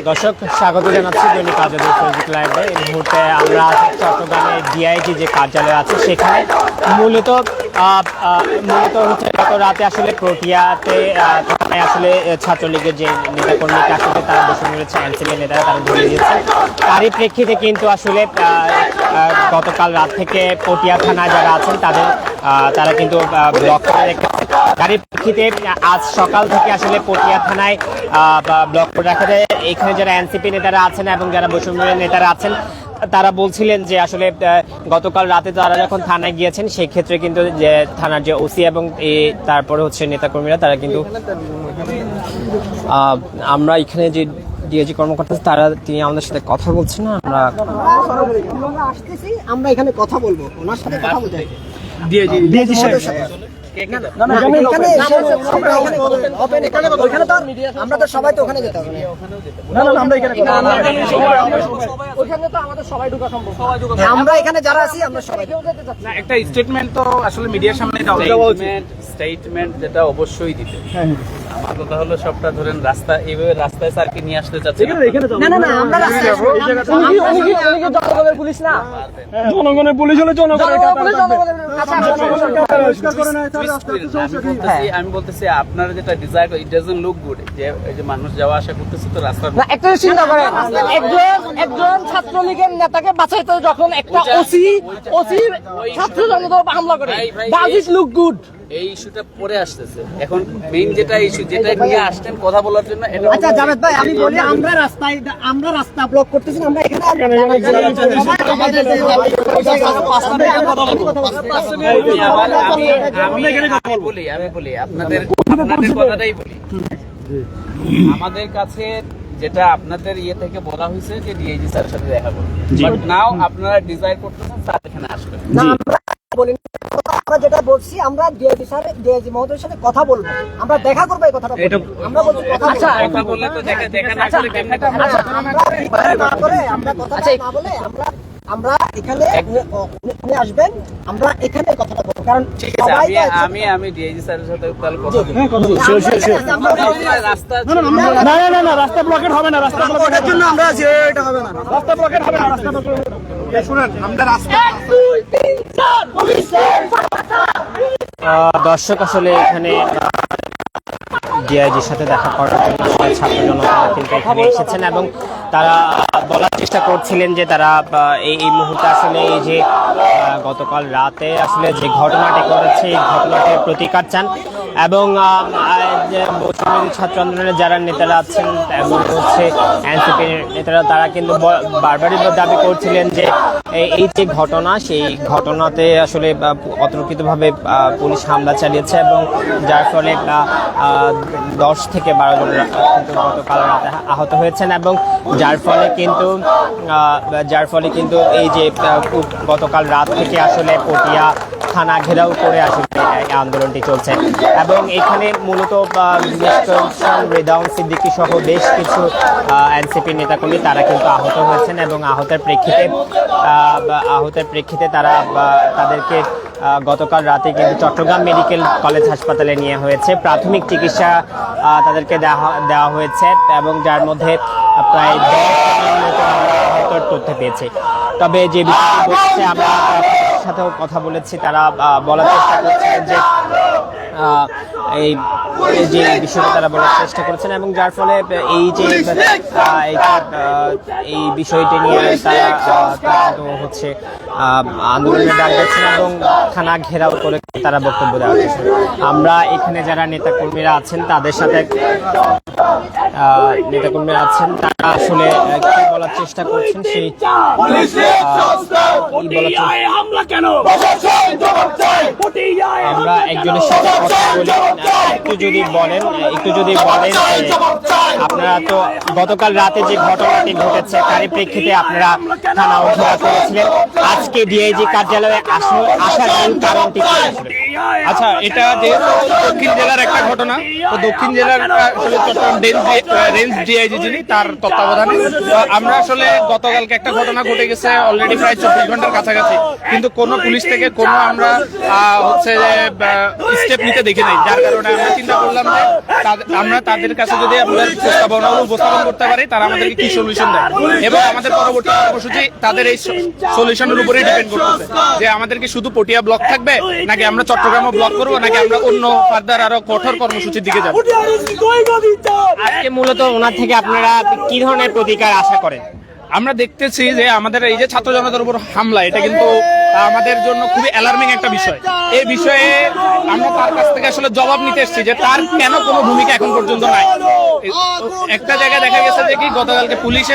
দর্শক স্বাগত জানাচ্ছি দৈনিক আজাদের ফেসবুক লাইভে। এই মুহূর্তে আমরা চট্টগ্রামের ডিআইজি যে কার্যালয় আছে সেখানে মূলত হচ্ছে গত রাতে আসলে প্রক্রিয়াতে আসলে ছাত্রলীগের যে নেতাকর্মীকে আসলে তারা বসে রয়েছে, এনসিপি নেতারা তারা ধরে দিয়েছে। তারই প্রেক্ষিতে কিন্তু আসলে গতকাল রাত থেকে পটিয়া থানায় যারা আছেন তারা কিন্তু ব্লক করে রেখেছে। তারই প্রেক্ষিতে আজ সকাল থেকে আসলে পটিয়া থানায় ব্লক করে রাখা যায়। এখানে যারা এনসিপি নেতারা আছেন এবং যারা বৈষম্য নেতারা আছেন তারা বলছিলেন যে আসলে গতকাল রাতে তারা যখন থানায় গিয়েছেন সেই ক্ষেত্রে কিন্তু যে থানার যে ওসি এবং তারপরে হচ্ছে নেতাকর্মীরা তারা কিন্তু আমরা এখানে যে ডিআইজি কর্মকর্তা তিনি আমাদের সাথে কথা বলছেন না, আমরা এখানে কথা বলবো, ওনার সাথে কথা বলতে আমরা তো সবাই তো ওখানে যেতে হবে আমরা এখানে যারা আছি আমরা সবাই একটা স্টেটমেন্ট তো আসলে মিডিয়ার সামনে স্টেটমেন্ট যেটা অবশ্যই দিতে। আমার কথা হলো সবটা ধরেন রাস্তা এইভাবে রাস্তায় স্যারকে নিয়ে আসতে চাচ্ছে জনগণের পুলিশ না, জনগণের পুলিশ হলে আমি বলতেছি আপনার যেটা desire it doesn't look good, যে এই যে মানুষ যাওয়া আসা করতেছে তো রাস্তার একটা চিন্তা করেন, একজন ছাত্রলীগের নেতাকে বাঁচাইতে যখন একটা ওসি ছাত্র জনতার হামলা করে, ডাজ ইট লুক গুড? এই ইস্যুটা পরে আসতেছে, এখন মেইন যেটা ইস্যু যেটা নিয়ে আসছেন কথা বলার জন্য। আচ্ছা জাভেদ ভাই, আমি বলি আমরা রাস্তা ব্লক করতেছি, আমরা এখানে আমি বলি আপনাদের কথাটাই বলি। আমাদের কাছে যেটা আপনাদের ইয়ে থেকে বলা হয়েছে যে ডিআইজি স্যারের সাথে দেখা করুন, বাট নাও আপনারা ডিজাইর করতেছেন স্যার এখানে আসবেন। আমরা যেটা বলছি, আমরা ডিআইজি মহোদয়ের সাথে কথা বলবো, আমরা দেখা করবো, এই কথাটা আমরা বলছি। কথা বললে তো দেখেন আসলে কেমনে কথা না করে আমরা কথা না বলে আমরা এখানে উনি আসবেন, আমরা এখানে কথাটা বলবো, কারণ আমি ডিআইজি স্যারের সাথে তাহলে কথা রাস্তা ব্লকেট হবে না, রাস্তা ব্লকেটের জন্য আমরা আছি, এটা হবে না, রাস্তা ব্লকেট হবে না, রাস্তা শুনেন আমরা রাস্তা দর্শক আসলে এখানে ডিআইজির সাথে দেখা করার জন্য ছাত্র জনতা কিন্তু এখানে এসেছেন এবং তারা বলার চেষ্টা করছিলেন যে তারা এই মুহূর্তে আসলে এই যে গতকাল রাতে আসলে যে ঘটনাটি ঘটেছে এই ঘটনাটির প্রতিকার চান এবং ছাত্র আন্দোলনের যারা নেতারা আছেন এবং হচ্ছে এনসিপি নেতারা তারা কিন্তু বারবারই দাবি করছিলেন যে এই যে ঘটনা সেই ঘটনাতে আসলে অতর্কিতভাবে পুলিশ হামলা চালিয়েছে এবং যার ফলে 10 থেকে 12 জন কিন্তু গতকাল রাতে আহত হয়েছেন এবং যার ফলে কিন্তু এই যে গতকাল রাত থেকে আসলে পটিয়া থানা ঘেরাও করে আসলে এই আন্দোলনটি চলছে এবং এখানে মূলত রেদাউন সিদ্দিকী সহ বেশ কিছু এনসিপি নেতাকর্মী তারা কিন্তু আহত হয়েছেন এবং আহতের প্রেক্ষিতে তারা তাদেরকে গতকাল রাতে কিন্তু চট্টগ্রাম মেডিকেল কলেজ হাসপাতালে নিয়ে হয়েছে, প্রাথমিক চিকিৎসা তাদেরকে দেওয়া হয়েছে এবং যার মধ্যে প্রায় 10 জনের আহতের তথ্য পেয়েছে। তবে যে বিষয়টি বলছে, আমরা সাথেও কথা বলেছি, তারা বলার চেষ্টা করছিলেন যে এই যে বিষয়টা তারা বলার চেষ্টা করেছেন এবং যার ফলে এই বিষয়টি নিয়ে তারা হচ্ছে আন্দোলনের ডাক দিচ্ছেন এবং থানা ঘেরাও করে তারা বক্তব্য দেওয়ার চেষ্টা। আমরা এখানে যারা নেতাকর্মীরা আছেন তাদের সাথে তারা আসলে কি বলার চেষ্টা করছেন সেই আমরা একজনের সাথে কথা বলি। একটু যদি বলেন আপনারা তো গতকাল রাতে যে ঘটনাটি ঘটেছে তারই প্রেক্ষিতে আপনারা থানা ঘেরাও করেছিলেন, আজকে ডিআইজি কার্যালয়ে আসার কারণটি কি? আচ্ছা, এটা যেহেতু দক্ষিণ জেলার একটা ঘটনা, তো দক্ষিণ জেলার আসলে চট্টগ্রাম রেঞ্জ ডিআইজি যিনি তার তত্ত্বাবধানে আমরা আসলে গতকালকে একটা ঘটনা ঘটে গেছে অলরেডি প্রায় 24 ঘন্টার কাছাকাছি, কিন্তু কোনো পুলিশ থেকে কোনো আমরা হচ্ছে স্টেপ নিতে দেখি নাই, যার কারণে আমরা চিন্তা করলাম যে আমরা তাদের কাছে যদি আমাদের প্রস্তাবনাগুলো উপস্থাপন করতে পারি তারা আমাদেরকে কি সলিউশন দেয়, এবং আমাদের পরবর্তী কর্মসূচি তাদের এই সলিউশনের উপরেই ডিপেন্ড করতেছে যে আমাদেরকে শুধু পটিয়া ব্লক থাকবে নাকি আমরা চট্টগ্রামও ব্লক করবো নাকি আমরা অন্য ফার্দার আরো কঠোর কর্মসূচির দিকে যাবো। আজকে মূলত ওনার থেকে আপনারা কি ধরনের প্রতিকার আশা করেন? আমরা দেখতেছি যে আমাদের এই যে ছাত্র জনতার উপর হামলা, এটা কিন্তু আমাদের জন্য খুবই অ্যালার্মিং একটা বিষয়। এই বিষয়ে আমরা তার কাছ থেকে আসলে জবাব নিতে এসেছি যে তার কেন কোনো ভূমিকা এখন পর্যন্ত নাই। একটা জায়গায় দেখা গেছে যে কি গতকালকে পুলিশ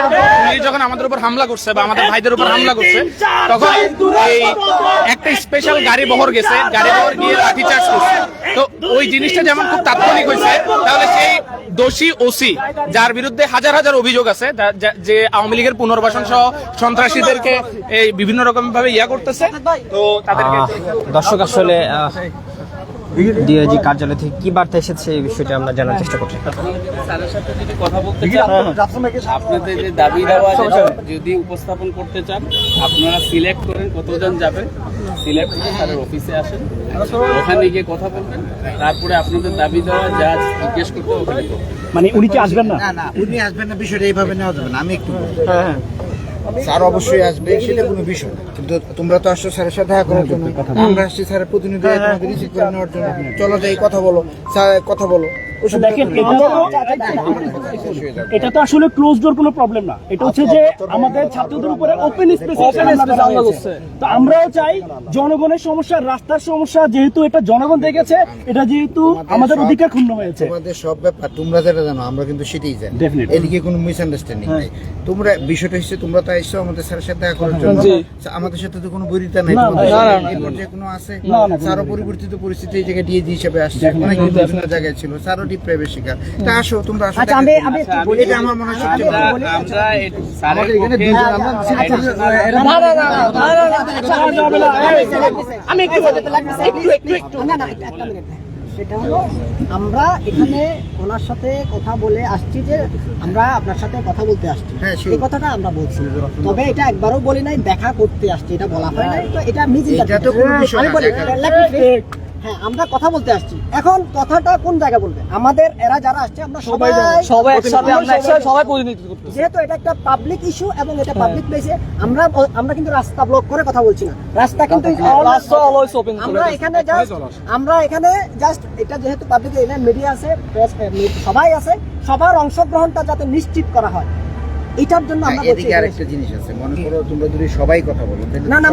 যখন আমাদের উপর হামলা করছে বা আমাদের ভাইদের উপর হামলা করছে, তখন এই একটা স্পেশাল গাড়ি বহর গেছে, গাড়ি বহর গিয়ে লাঠিচার্জ করছে। তো ওই জিনিসটা যেমন খুব তাৎক্ষণিক হয়েছে, তাহলে সেই দোষী ওসি যার বিরুদ্ধে হাজার হাজার অভিযোগ আছে, যে আওয়ামী লীগের পুনর্বাসন সহ সন্ত্রাসীদেরকে এই বিভিন্ন রকম ভাবে ইয়া করতেছে, তো তাদেরকে দর্শক আসলে ডিআইজি কার্যালয় থেকে কি বার্তা এসেছে এই বিষয়টা আমরা জানার চেষ্টা করছি। স্যারের সাথে যদি কথা বলতে চান, আপনাদের যে দাবি দেওয়া যদি উপস্থাপন করতে চান, আপনারা সিলেক্ট করেন কতজন যাবেন, সিলেক্ট করে স্যারের অফিসে আসেন, ওখানে গিয়ে কথা বলবেন, তারপরে আপনাদের দাবি দেওয়া যা জিজ্ঞেস করতে ওখানে করবেন। মানে উনি কি আসবেন না? না উনি আসবেন না, বিষয়টা এইভাবে নেওয়া যাবে না। আমি একটু স্যার অবশ্যই আসবে, সেটা কোনো বিষয় না, কিন্তু তোমরা তো আসছো স্যারের সাথে দেখা করার জন্য, আমরা আসছি স্যারের প্রতিনিধি তোমাদের রিসিভ করে নেওয়ার জন্য। চলো যাই কথা বলো, স্যার কথা বলো। দেখেন এটা তো আসলে ক্লোজ ডোর কোনো প্রবলেম না, এটা হচ্ছে যে আমাদের ছাত্রদের উপরে ওপেন স্পেসে তো আমরাও চাই জনগণের সমস্যা, রাস্তার সমস্যা, যেহেতু এটা জনগণ দেখেছে, এটা যেহেতু আমাদের অধিকার ক্ষুণ্ণ হয়েছে। তোমাদের সব ব্যাপার তোমরা যেটা জানো আমরা কিন্তু সেটাই জানি, এদিকে কোনো মিসআন্ডারস্ট্যান্ডিং নেই। তোমরা বিষয়টা হচ্ছে তোমরা তো আইসো আমাদের স্যারের সাথে দেখা করার জন্য, আমাদের সাথে তো কোনো বৈরিতা নাই, এই পর্যায়ে কোনো আছে। স্যারও পরিবর্তিত পরিস্থিতি এই জায়গায় ডিএজি হিসেবে আসছে, অনেক বিভিন্ন জায়গায় ছিল, স্যারও ডিপ্রাইভের শিকার। তা আসো তোমরা আসো, এটা আমার মনে হয় সবচেয়ে ভালো। আমাদের এখানে দুইজন আমি একটু বলতে লাগতেছি, একটু না একটা মিনিট। সেটা হলো আমরা এখানে ওনার সাথে কথা বলে আসছি, যে আমরা আপনার সাথে কথা বলতে আসছি, এই কথাটা আমরা বলছি, তবে এটা একবারও বলি নাই দেখা করতে আসছি, এটা বলা হয় নাই। তো এটা আমি বলি হ্যাঁ আমরা কথা বলতে আসছি। এখন কথাটা কোন জায়গায় বলবে? আমাদের এরা যারা আসছে আমরা সবাই প্রতিনিধিত্ব করতে, যেহেতু এটা একটা পাবলিক ইস্যু এবং এটা পাবলিক প্লেসে, আমরা কিন্তু রাস্তা ব্লক করে কথা বলছি না, রাস্তা কিন্তু আমরা এখানে জাস্ট এটা যেহেতু পাবলিক মিডিয়া আছে, সবাই আছে, সবার অংশগ্রহণটা যাতে নিশ্চিত করা হয়, এটার জন্য আমরা বলছি। এদিকে আরেকটা জিনিস আছে, মনে করো তোমরা যদি সবাই কথা বলো, না না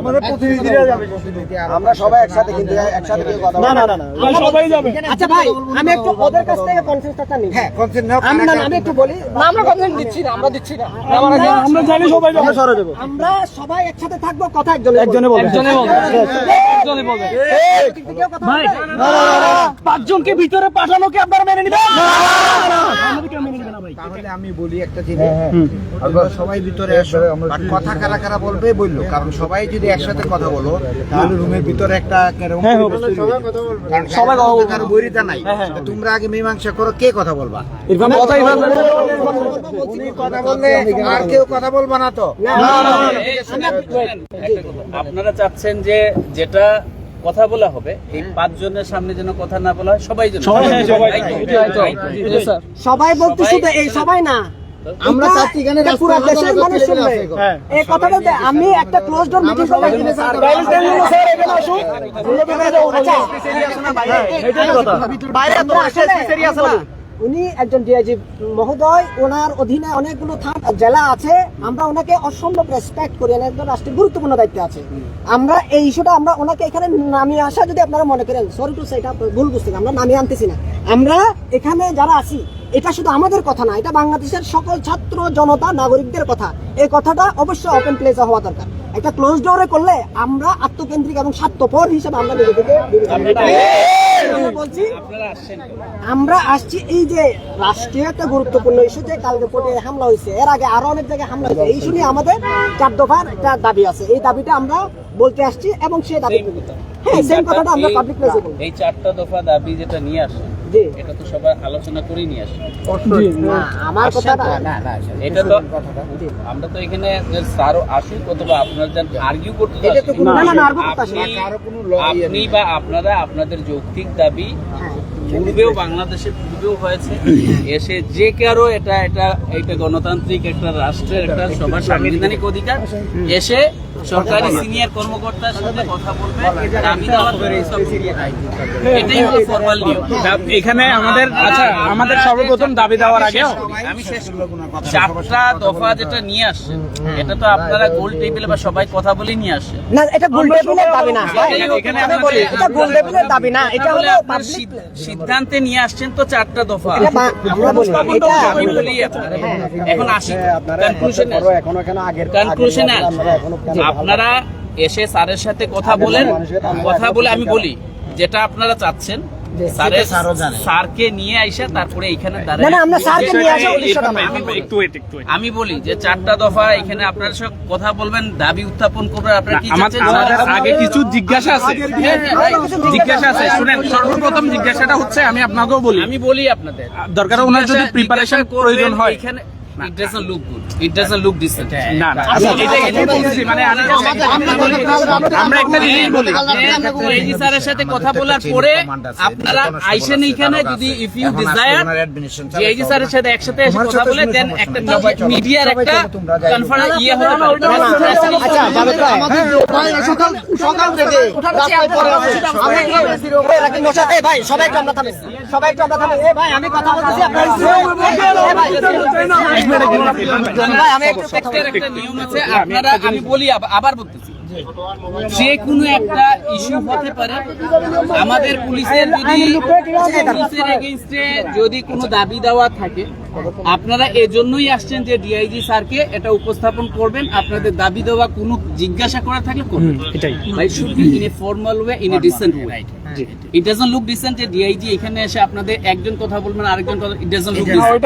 আমাদের প্রতিনিধিরা যাবে, আমরা সবাই একসাথে, কিন্তু একসাথে কথা বলবো না। সবাই যাবে। আচ্ছা ভাই, আমি একটু ওদের কাছ থেকে কনসেন্টটা নিই। হ্যাঁ কনসেন্ট নাও। আমি একটু বলি, না আমরা কনসেন্ট দিচ্ছি না, আমরা দিচ্ছি না, আমরা জানি সবাই যাবে, সরে যাবো। আমরা সবাই একসাথে থাকবো, কথা একজনে বলবে। ভাই 5 জনকে ভিতরে পাঠানোকে আপনারা মেনে নেবেন? আমাদেরকে মেনে নেবেন না ভাই। তাহলে আমি বলি একটা জিনিস, তোমরা সবাই ভিতরে আসো, বাট কথা কারা কারা বলবে বললো, কারণ সবাই যদি একসাথে কথা বলো তাহলে রুমের ভিতরে একটা সবাই কারো বৈরিতা নাই। তোমরা আগে মীমাংসা করো, কে কথা বলবা? উনি কথা বললে আর কেউ কথা বলবা না তো? আপনারা চাচ্ছেন যে যেটা কথা বলা হবে এই 5 জনের সামনে যেন কথা না বলা হয়, সবাই যেন সবাই বলতে শুধু এই সবাই না, আমরা চাচ্ছি এখানে পুরো দেশের মানুষ শুনবে এই কথাটা। আমি একটা ক্লোজ ডোর মিটিং করব, স্যার এখানে আসুন, বাইরে তো স্পেশালি আছে না। উনি একজন ডিআইজি মহোদয়, ওনার অধীনে অনেকগুলো জেলা আছে, আমরা ওনাকে অসম্ভব রেসপেক্ট করি, একজন রাষ্ট্রের গুরুত্বপূর্ণ দায়িত্বে আছে। আমরা এই ইস্যুটা আমরা ওনাকে এখানে নামিয়ে আসা, যদি আপনারা মনে করেন, সরি টু সে, এটা ভুল বুঝতে, আমরা নামিয়ে আনতেছি না। আমরা এখানে যারা আছি, এটা শুধু আমাদের কথা না, এটা বাংলাদেশের সকল ছাত্র জনতা নাগরিকদের কথা। এই কথাটা অবশ্যই ওপেন প্লেসে হওয়া দরকার। একটা ক্লোজ ডোরে করলে আমরা আত্মকেন্দ্রিক এবং স্বার্থপর হিসেবে আমরা নিজেদেরকে বলছি। আমরা আসছি এই যে রাষ্ট্রীয় একটা গুরুত্বপূর্ণ ইস্যু যে কালকে কোর্টে হামলা হয়েছে, এর আগে আরো অনেক জায়গায় হামলা হয়েছে, এই ইস্যু নিয়ে আমাদের 4 দফার একটা দাবি আছে, এই দাবিটা আমরা বলতে আসছি এবং সেই দাবি হ্যাঁ সেম কথাটা আমরা পাবলিক প্লেসে বলবো। এই 4টা দফা দাবি যেটা নিয়ে আসে জি এটা তো সবাই আলোচনা করেই নিয়ে আসে। না আমার কথাটা এটা তো আমরা তো এখানে স্যারও আসুক অথবা আপনারা যান আর্গিউ করতে এটা তো কোনো- না, না, না, argue করতে আসে না। আপনি বা আপনারা আপনাদের যৌক্তিক দাবি পূর্বেও বাংলাদেশে পূর্বেও হয়েছে এসে যে কারো এটা গণতান্ত্রিক একটা রাষ্ট্রের একটা সবার সাংবিধানিক অধিকার এসে সরকারি সিনিয়র কর্মকর্তার সাথে কথা বলবে দাবি দেওয়া করে এটাই হলো ফরমাল নিয়ম। এখানে আমাদের সর্বপ্রথম দাবি দেওয়ার আগে আমি শেষ করব। 4টা দফা যেটা নিয়ে আসছে এটা তো আপনারা গোল টেবিলে বা সবাই কথা বলে নিয়ে আসে না এটা গোল টেবিলের দাবি না এখানে আমি বলি, এটা গোল টেবিলের দাবি না, এটা হলো পাবলিক সিদ্ধান্তে নিয়ে আসছেন তো 4টা দফা। আমরা বলি এটা আমি বলি এখন আসি কনক্লুশনে আপনারা এসে স্যারের সাথে কথা বলে আমি বলি যেটা আপনারা চাচ্ছেন স্যারকে নিয়ে আইসা তারপরে এখানে না না আমরা স্যারকে নিয়ে আসা উদ্দেশ্যটা না। আমি বলি যে 4টা দফা এখানে আপনারা সব কথা বলবেন দাবি উত্থাপন করবেন আপনারা কি চাচ্ছেন আমাদের আগে কিছু জিজ্ঞাসা আছে শুনেন সর্বপ্রথম জিজ্ঞাসাটা হচ্ছে আমি আপনাকেও বলি আমি বলি আপনাদের দরকার ওনার যদি প্রিপারেশন প্রয়োজন হয় এখানে it doesn't look good, it doesn't look decent। না এটাই বলছি মানে আমরা একটা জিনিস বলি এই স্যারের সাথে কথা বলার পরে আপনারা আইসেন এখানে যদি ইফ ইউ ডিজায়ার যে এই স্যারের সাথে একসাথে এসে কথা বলে দেন একটা মিডিয়ার একটা কনফারেন্স হবে। আচ্ছা জাভেদ ভাই সকাল থেকে রাস্তায় পড়ে আছে এই ভাই সবাই একটু আমরা থামি এই ভাই আমি কথা বলতেছি আপনারা ভাই আমি একটু কথা বলি। একটা নিয়ম আছে আপনারা আমি বলি আবার বলতেছি যে কোনো একটা ইস্যু হতে পারে আমাদের পুলিশের এগেইনস্টে যদি কোনো দাবি দেওয়া থাকে আপনারা এজন্যই আসছেন যে ডিআইজি স্যারকে এটা উপস্থাপন করবেন আপনাদের দাবি দেওয়া কোনো জিজ্ঞাসা করা থাকলে করবেন এটাই ভাই should be in a formal way in a decent way it doesn't look decent যে ডিআইজি এখানে এসে আপনাদের একজন কথা বলবেন আরেকজন কথা ইট ডাজন্ট লুক ডিসেন্ট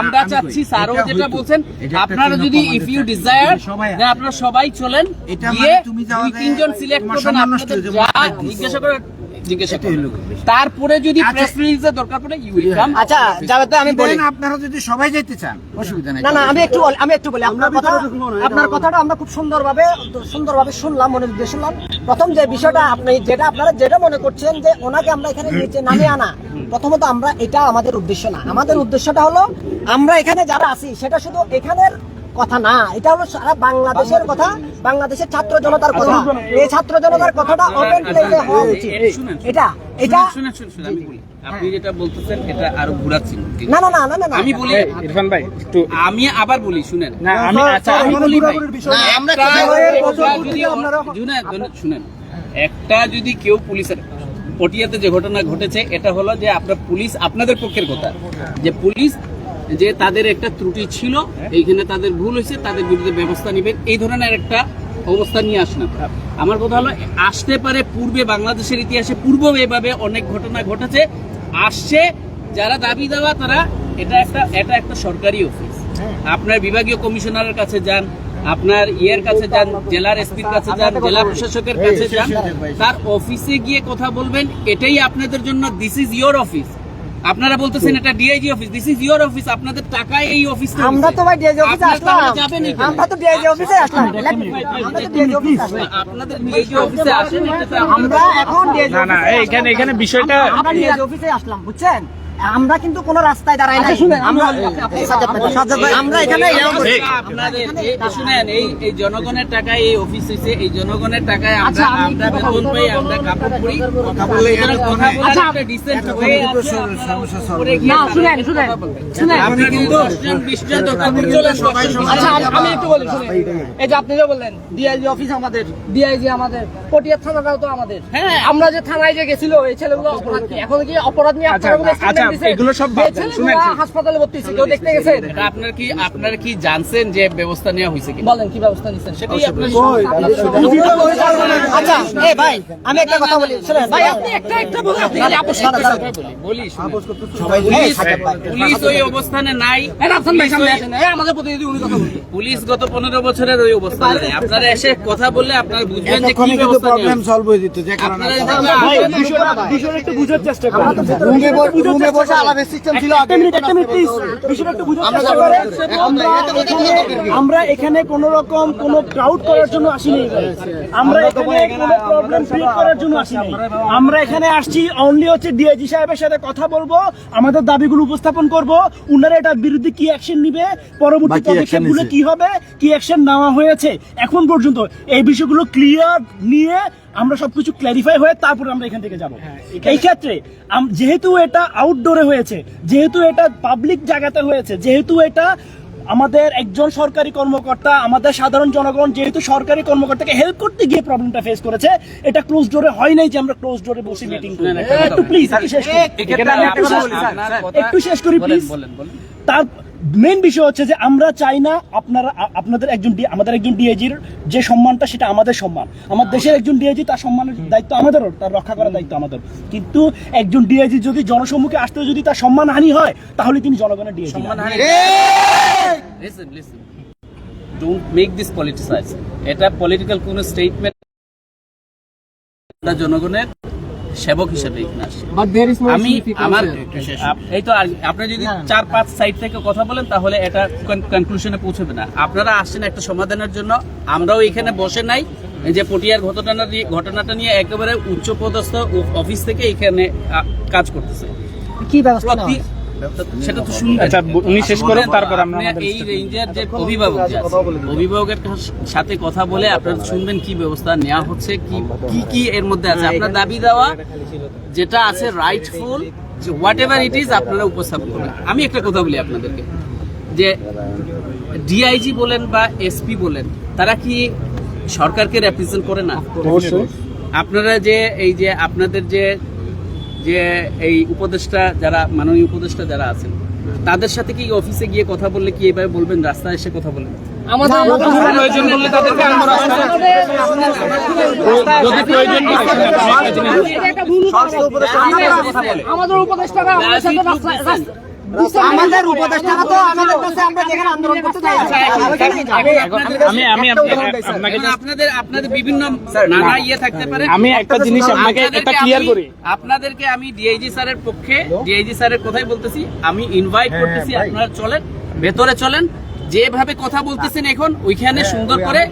আমরা চাচ্ছি স্যারও যেটা বলছেন আপনারা যদি ইফ ইউ ডিজায়ার দেন আপনারা সবাই চলেন গিয়ে 2-3 জন সিলেক্ট করবেন আপনাদের যা জিজ্ঞাসা করুন তারপরে যদি প্রেস রিলিজের দরকার পড়ে ইউ উইল কাম। আচ্ছা জাভেদ ভাই আমি বলি আপনারা যদি সবাই যেতে চান অসুবিধা নেই। না না আমি একটু বলি আপনার কথাটা আমরা খুব সুন্দরভাবে শুনলাম, মনে দিয়ে শুনলাম। প্রথম যে বিষয়টা আপনারা যেটা মনে করছেন যে ওনাকে আমরা এখানে নিচে নামিয়ে আনা, প্রথমত আমরা এটা আমাদের উদ্দেশ্য না। আমাদের উদ্দেশ্যটা হলো আমরা এখানে যারা আছি সেটা শুধু এখানের কথা না, এটা হলো সারা বাংলাদেশের কথা, বাংলাদেশের ছাত্র জনতার কথা। এই ছাত্র জনতার কথাটা ওপেন প্লেসে হওয়া উচিত। এটা শুনেন আমি বলি আপনি যেটা বলতেছেন এটা আরো ঘোরাচ্ছেন না না না না না আমি বলি ইরফান ভাই একটু আমি আবার বলি শুনেন না আমি আমি বলি ভাই আমরা শুনেন একটা যদি কেউ পুলিশের পটিয়াতে যে ঘটনা ঘটেছে এটা হলো যে আপনার পুলিশ আপনাদের পক্ষের কথা যে পুলিশ যে তাদের একটা ত্রুটি ছিল এইখানে তাদের ভুল হয়েছে তাদের বিরুদ্ধে ব্যবস্থা নেবেন এই ধরনের একটা অবস্থা নিয়ে আসেন। আমার কথা হলো আসতে পারে পূর্বে বাংলাদেশের ইতিহাসে পূর্বে এভাবে অনেক ঘটনা ঘটেছে আসছে যারা দাবি দেওয়া তারা এটা একটা সরকারি অফিস আপনার বিভাগীয় কমিশনারের কাছে যান আপনার কাছে যান জেলার এসপির কাছে যান জেলা প্রশাসকের কাছে যান তার অফিসে গিয়ে কথা বলবেন এটাই আপনাদের জন্য দিস ইজ ইয়োর অফিস। আপনারা বলতেছেন এটা DIG office this is your office আপনাদের টাকায় এই অফিস আমরা তো ভাই ডিআইজি অফিসে আসলাম আমরা তো ডিআইজি অফিসে আসলাম আপনাদের ডিআইজি অফিসে আসেন আমরা এখন ডিআইজি না এখানে বিষয়টা আমরা ডিআইজি অফিসে আসলাম বুঝছেন আমরা কিন্তু কোন রাস্তায় দাঁড়াই না আমরা এখানে শুনেন এই জনগণের টাকায় এই অফিস হয়েছে এই জনগণের টাকায় আমরা বেতন পাই আমরা কাপড় পরি কথা বলে একটা ডিসেন্ট হয়ে আপনি কিন্তু আচ্ছা আমি একটু বলি শুনেন এই যে আপনি যে বললেন ডিআইজি অফিস আমাদের ডিআইজি আমাদের পটিয়া থানাটাও তো আমাদের। হ্যাঁ আমরা যে থানায় যে গেছিল এই ছেলেগুলো অপরাধ কি এখন কি অপরাধ নিয়ে আপনারা বলে এগুলো সব বাদ দেন, শুনেন। হাসপাতালে ভর্তি হয়েছে, কেউ দেখতে গেছেন? এটা আপনারা কি জানছেন যে ব্যবস্থা নেওয়া হয়েছে কি বলেন কি ব্যবস্থা নিচ্ছেন? সেটাই আপনার আচ্ছা এই ভাই আমি একটা কথা বলি শুনেন ভাই আপনি একটা বলে আপনি খালি আপোষ করতেছেন। বলি পুলিশ পুলিশ ওই অবস্থানে নাই। এই রাফসান ভাই সামনে আসেন, এই আমাদের প্রতিনিধি উনি কথা বলতে। পুলিশ গত 15 বছরের ওই অবস্থানে নাই। আপনারা এসে কথা বললে আপনারা বুঝবেন যে কি ব্যবস্থা নেওয়া প্রবলেম সলভ হয়ে যেত যে কারণে ভাই বিষয়টা একটু বুঝার চেষ্টা করুন। রুমে বসে আলাদা সিস্টেম ছিল একটা মিনিট প্লিজ, বিষয়টা একটু বুঝার চেষ্টা করেন। আমরা এখানে কোন রকম কোন ক্রাউড করার জন্য আসিনি, আমরা এখানে কোনো প্রবলেম ক্রিয়েট করার জন্য আসিনি। আমরা এখানে আসছি অনলি হচ্ছে ডিআইজি সাহেবের সাথে কথা বলবো, আমাদের দাবিগুলো উপস্থাপন করব, উনারা এটার বিরুদ্ধে কি অ্যাকশন নিবে, পরবর্তী পদক্ষেপগুলো কি হবে, কি অ্যাকশন নেওয়া হয়েছে এখন পর্যন্ত এই বিষয়গুলো ক্লিয়ার নিয়ে আমরা সবকিছু ক্ল্যারিফাই হয়ে তারপরে আমরা এখান থেকে যাব। এই ক্ষেত্রে যেহেতু এটা আউটডোরে হয়েছে, যেহেতু এটা পাবলিক জায়গাতে হয়েছে, যেহেতু এটা আমাদের একজন সরকারি কর্মকর্তা, আমাদের সাধারণ জনগণ যেহেতু সরকারি কর্মকর্তাকে হেল্প করতে গিয়ে প্রবলেমটা ফেস করেছে, এটা ক্লোজ ডোরে হয় নাই যে আমরা ক্লোজ ডোরে বসে মিটিং করি। একটু প্লিজ একটু শেষ করি প্লিজ। তার মেইন বিষয় হচ্ছে যে আমরা চাই না আমাদের একজন ডিআইজির যে সম্মানটা সেটা আমাদের সম্মান, আমার দেশের একজন ডিআইজি তার সম্মানের দায়িত্ব আমাদেরও, তার রক্ষা করার দায়িত্ব আমাদের। কিন্তু একজন ডিআইজি যদি জনসম্মুখে আসতে যদি তার সম্মানহানি হয় তাহলে তিনি জনগণের DIG. Listen. Don't make this politicized. এটা পলিটিক্যাল কোন স্টেটমেন্ট না, জনগণের সেবক হিসেবে এখানে আসছে। আমি আমার এই তো আপনি যদি 4-5 সাইড থেকে কথা বলেন তাহলে এটা কনক্লুশনে পৌঁছবে না। আপনারা আসছেন একটা সমাধানের জন্য, আমরাও এখানে বসে নাই যে পটিয়ার ঘটনাটা নিয়ে একেবারে উচ্চ পদস্থ অফিস থেকে এখানে কাজ করতেছে। কি ব্যবস্থা নেওয়া হয়? সেটা তো শুনবেন। আচ্ছা উনি শেষ করে তারপর আমরা এই রেঞ্জের যে অভিভাবকের সাথে কথা বলে আপনারা শুনবেন কি ব্যবস্থা নেওয়া হচ্ছে, কি এর মধ্যে আছে। আপনার দাবি দেওয়া যেটা আছে রাইটফুল, যে হোয়াট এভার ইট ইজ আপনারা উপস্থাপন করবেন। আমি একটা কথা বলি আপনাদেরকে, যে ডিআইজি বলেন বা এসপি বলেন, তারা কি সরকারকে রিপ্রেজেন্ট করে না? আপনারা যে এই যে আপনাদের যে এই উপদেষ্টা যারা, মাননীয় উপদেষ্টা যারা আছেন, তাদের সাথে কি অফিসে গিয়ে কথা বললে কি এইভাবে বলবেন, রাস্তায় এসে কথা বলেন? আমাদের প্রয়োজন বললে তাদেরকে আমরা যদি প্রয়োজন আমাদের উপদেষ্টারা আমাদের সাথে আমাদের উপদেষ্টারা তো আমাদের কাছে আমরা যেখানে আন্দোলন করতে চাই আপনাদের বিভিন্ন নানা ইয়ে থাকতে পারে। আমি একটা জিনিস আপনাকে একটা ক্লিয়ার করি, আপনাদেরকে আমি ডিআইজি স্যারের পক্ষে, ডিআইজি স্যারের কথাই বলতেছি, আমি ইনভাইট করতেছি, আপনারা চলেন, ভেতরে চলেন, যেভাবে কথা বলতেছেন এখন ওইখানে সুন্দর করে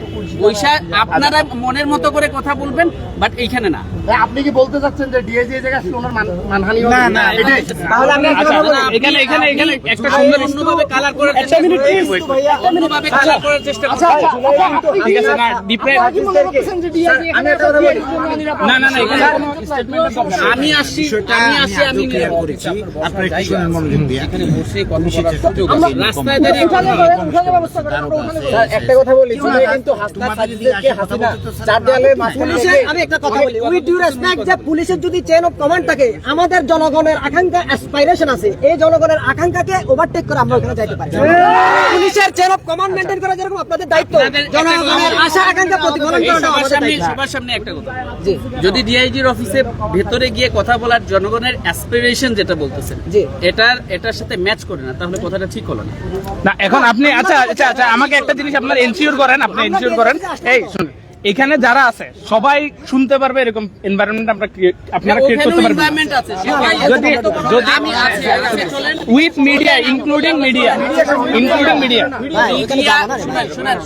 ওইসা আপনারা মনের মতো করে কথা বলবেন, বাট এইখানে না। আপনি কি বলতে চাচ্ছেন যে ডিআইজি এই জায়গায় ওনার মানহানি হবে? না, তাহলে আমি এখানে একটা সুন্দর অন্যভাবে কালার করার চেষ্টা অন্যভাবে কালার করার চেষ্টা করছেন। ঠিক আছে না ডিপে কি মনে করতেছেন যে ডিআইজি এখানে না এখানে আমি আসছি আমি নির্ভর করেছি। আপনারা কি শুনেন মনোযোগ দিয়ে এখানে বসে কথা বলার সুযোগ আছে, রাস্তায় দাঁড়িয়ে উঠানে ব্যবস্থা করেন, আমরা উঠানে একটা কথা বলি, কিন্তু আমি একটা কথা বলি, উইথ ডিউ রেসপেক্ট, যে পুলিশের যদি চেইন অফ কমান্ড থাকে, আমাদের জনগণের আকাঙ্ক্ষা অ্যাসপাইরেশন আছে, এই জনগণের আকাঙ্ক্ষাকে ওভারটেক করে আমরা ওখানে যাইতে পারি। পুলিশের চেইন অফ কমান্ড মেইনটেইন করা যেরকম আপনাদের দায়িত্ব, জনগণের আশা আকাঙ্ক্ষা প্রতিফলন করাটা আমাদের দায়িত্ব। সবার সামনে একটা কথা, যদি ডিআইজির অফিসে ভেতরে গিয়ে কথা বলার জনগণের অ্যাসপিরেশন যেটা বলতেছেন, এটার সাথে ম্যাচ করে না, তাহলে কথাটা ঠিক হলো না। এখন আপনি আচ্ছা আমাকে একটা জিনিস আপনার এনশিওর করেন, এই শুনুন, এখানে যারা আছে সবাই শুনতে পারবে এরকম এনভায়রনমেন্ট আপনারা ক্রিয়েট করতে পারবেন যদি উইথ মিডিয়া ইনক্লুডিং মিডিয়া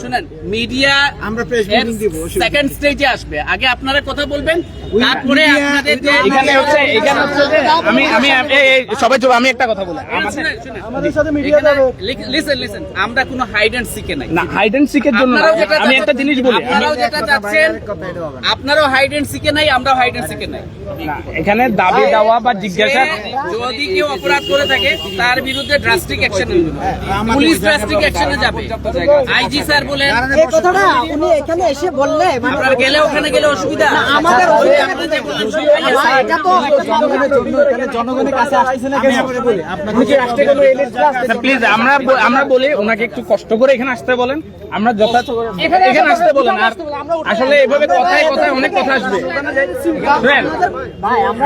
শুনেন, মিডিয়া আমরা প্রেস মিটিং দিব, সেকেন্ড স্টেজে আসবে, আগে আপনারা কথা বলবেন, তারপরে আপনাদের এখানে হচ্ছে যে আমি আমি একটা কথা বলি, আমাদের সাথে মিডিয়া যাবে। লিসেন, আমরা কোনো হাইড এন্ড সিকে নাই, না হাইড এন্ড সিকের জন্য আমি একটা জিনিস বলি, আপনারাও যেটা চাচ্ছেন, আপনারাও হাইড এন্ড সিকে নাই, আমরাও হাইড এন্ড সিকে নাই। এখানে দাবি দেওয়া বা জিজ্ঞাসা, যদি কেউ অপরাধ করে থাকে তার বিরুদ্ধে ড্রাস্টিক অ্যাকশন নেবে, পুলিশ ড্রাস্টিক অ্যাকশনে যাবে। আইজি স্যার বলেন এই কথাটা উনি এখানে এসে বললে আপনারা গেলে ওখানে গেলে অসুবিধা, আমাদের এটা তো জনগণের কাছে আসতেছে না কেন প্লিজ আমরা বলি ওনাকে একটু কষ্ট করে এখানে আসতে বলেন, আমরা এখানে আসতে বলেন। আর আসলে এভাবে কথায় কথায় অনেক কথা আসবে।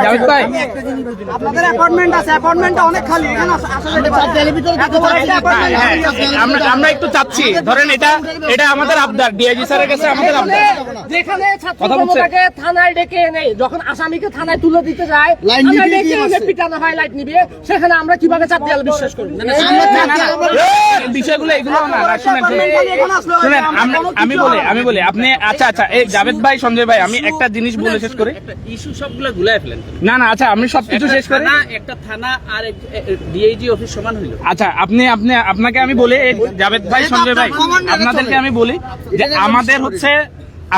জাভেদ ভাই, আপনাদের অ্যাপয়েন্টমেন্ট আছে, অ্যাপয়েন্টমেন্টটা অনেক খালি, এখানে আমরা একটু চাচ্ছি, ধরেন এটা আমাদের আবদার, ডিআইজি স্যারের কাছে আমাদের আবদার। যেখানে ছাত্র জনতাকে থানায় ডেকে এনে যখন আসামিকে থানায় তুলে দিতে যায়, আমরা ডেকে এনে পিটানো হয় লাইট নিভিয়ে, সেখানে আমরা কিভাবে চার দেয়াল বিশ্বাস করি? বিষয়গুলো এগুলো না, শুনেন আমি বলি আপনি আচ্ছা এই জাভেদ ভাই, সঞ্জয় ভাই, আমি একটা জিনিস বলে শেষ করি। ইস্যু সবগুলো গুলাই ফেলেন না আচ্ছা আমি সবকিছু শেষ করি। একটা থানা আর ডিআইজি অফিস সমান হইল। আচ্ছা আপনাকে আমি বলি, এই জাভেদ ভাই, সঞ্জয় ভাই, আপনাদেরকে আমি বলি যে আমাদের হচ্ছে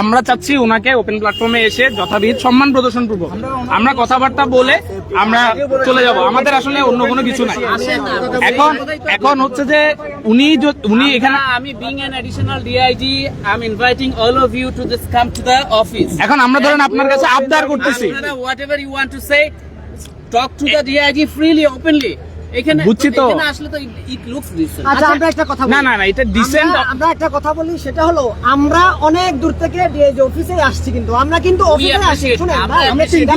আমরা চাচ্ছি ওনাকে ওপেন প্ল্যাটফর্মে এসে যথাবিহিত সম্মান প্রদর্শন পূর্বক আমরা কথাবার্তা বলে আমরা চলে যাব। আমাদের আসলে অন্য কোনো কিছু নাই। এখন হচ্ছে যে উনি এখানে, আমি being an additional DIG, I'm inviting all of you to just come to the office. এখন আমরা ধরেন আপনার কাছে আবদার করতেছি, আপনারা whatever you want to say, talk to the DIG freely, openly. এখানে বুঝছি তো। এখানে আসলে তো it looks decent. আচ্ছা আমরা একটা কথা বলি। না এটা ডিসেন্ট। আমরা একটা কথা বলি, সেটা হলো আমরা অনেক দূর থেকে ডিআইজি অফিসে আসছি, কিন্তু আমরা কিন্তু অফিসে আসি, appreciate, শুনেন আমরা ভাই, appreciate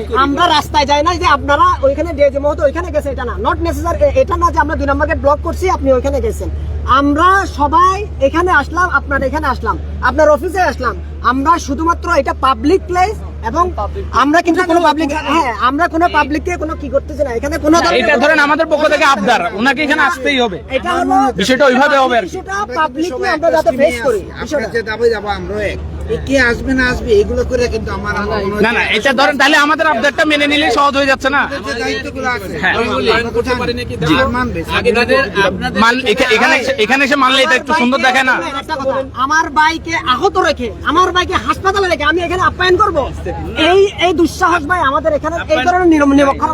করি। আমরা রাস্তায় যাই না যে আপনারা ওইখানে ডিআইজি মহোদয় ওইখানে গেছে, এটা না, নট নেসেসারি, এটা না যে আমরা 2 নম্বরকে ব্লক করছি আপনি ওইখানে গেছেন। আমরা সবাই এখানে আসলাম, আপনার এখানে আসলাম, আপনার অফিসে আসলাম, আমরা শুধুমাত্র এটা পাবলিক প্লেস এবং আমরা কিন্তু কোনো পাবলিক, হ্যাঁ আমরা কোনো পাবলিককে কোনো কি করতেছি না এখানে, কোনো এটা ধরেন আমাদের পক্ষ থেকে আবদার, ওনাকে এখানে আসতেই হবে। এটা হলো বিষয়টা ওইভাবে হবে আর কি। বিষয়টা পাবলিকলি আমরা যাতে ফেস করি বিষয়টা। যে দাবি যাবো আমরা কে আসবে না আসবে এগুলো করে কিন্তু আমার না এটা ধরেন তাহলে আমাদের আবদারটা মেনে নিলে সহজ হয়ে যাচ্ছে না। যে দায়িত্বগুলো আছে হ্যাঁ। আমি বলি, আমি করতে পারি নাকি? মানবে এখানে এসে মানলে এটা একটু সুন্দর দেখে না। একটা কথা, আমার বাইকে আহত রেখে, আমার বাইকে হাসপাতালে রেখে আমি এখানে আপ্যায়ন করব, এই দুঃসাহস ভাই আমাদের এখানে এই ধরনের নিরীক্ষণ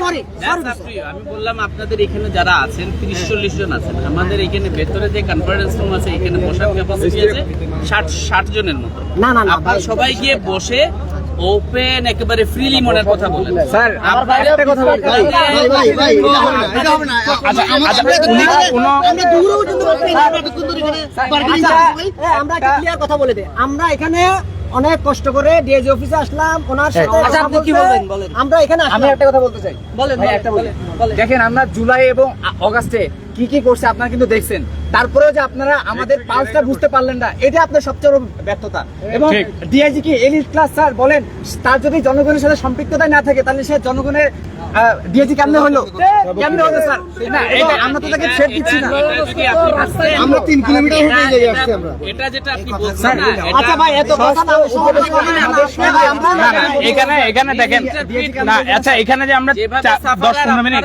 sorry. That's up to you. আমি বললাম আপনাদের এখানে যারা আছেন 30-40 জন আছেন, আমাদের এখানে ভেতরে যে কনফারেন্স রুম আছে এখানে বসার ক্যাপাসিটি আছে 60 জনের মতো। না আপনারা সবাই গিয়ে বসে ওপেন একেবারে ফ্রিলি মনের কথা বলেন। স্যার আমার বাইরে একটা কথা বলি, ভাই এটা হবে না আচ্ছা উনি কোনো আমরা একটা ক্লিয়ার কথা বলে দেই, আমরা এখানে অনেক কষ্ট করে ডিএজি অফিসে আসলাম, ওনার সাথে আচ্ছা, আপনি কি বলবেন? বলেন। আমরা এখানে আমি একটা কথা বলতে চাই, বলেন একটা বলেন। দেখেন আমরা জুলাই এবং আগস্টে কি করছে আপনারা কিন্তু দেখছেন, তারপরেও যে আপনারা আমাদের পালসটা বুঝতে পারলেন না, এটা আপনার সবচেয়ে বড় ব্যর্থতা। এবং ডিআইজি কি এলিট ক্লাস স্যার বলেন, তার যদি জনগণের সাথে সম্পৃক্ততা না থাকে তাহলে সে জনগণের ডিআইজি কেমনে হলো স্যার? না এটা আমরা তো তাকে থ্রেট দিচ্ছি না। আমরা 3 কিলোমিটার হেঁটে যাই আসছি আমরা। এটা যেটা আপনি বলছেন না, আচ্ছা ভাই এত কথা না, এখানে দেখেন না। আচ্ছা এখানে যে আমরা 10-15 মিনিট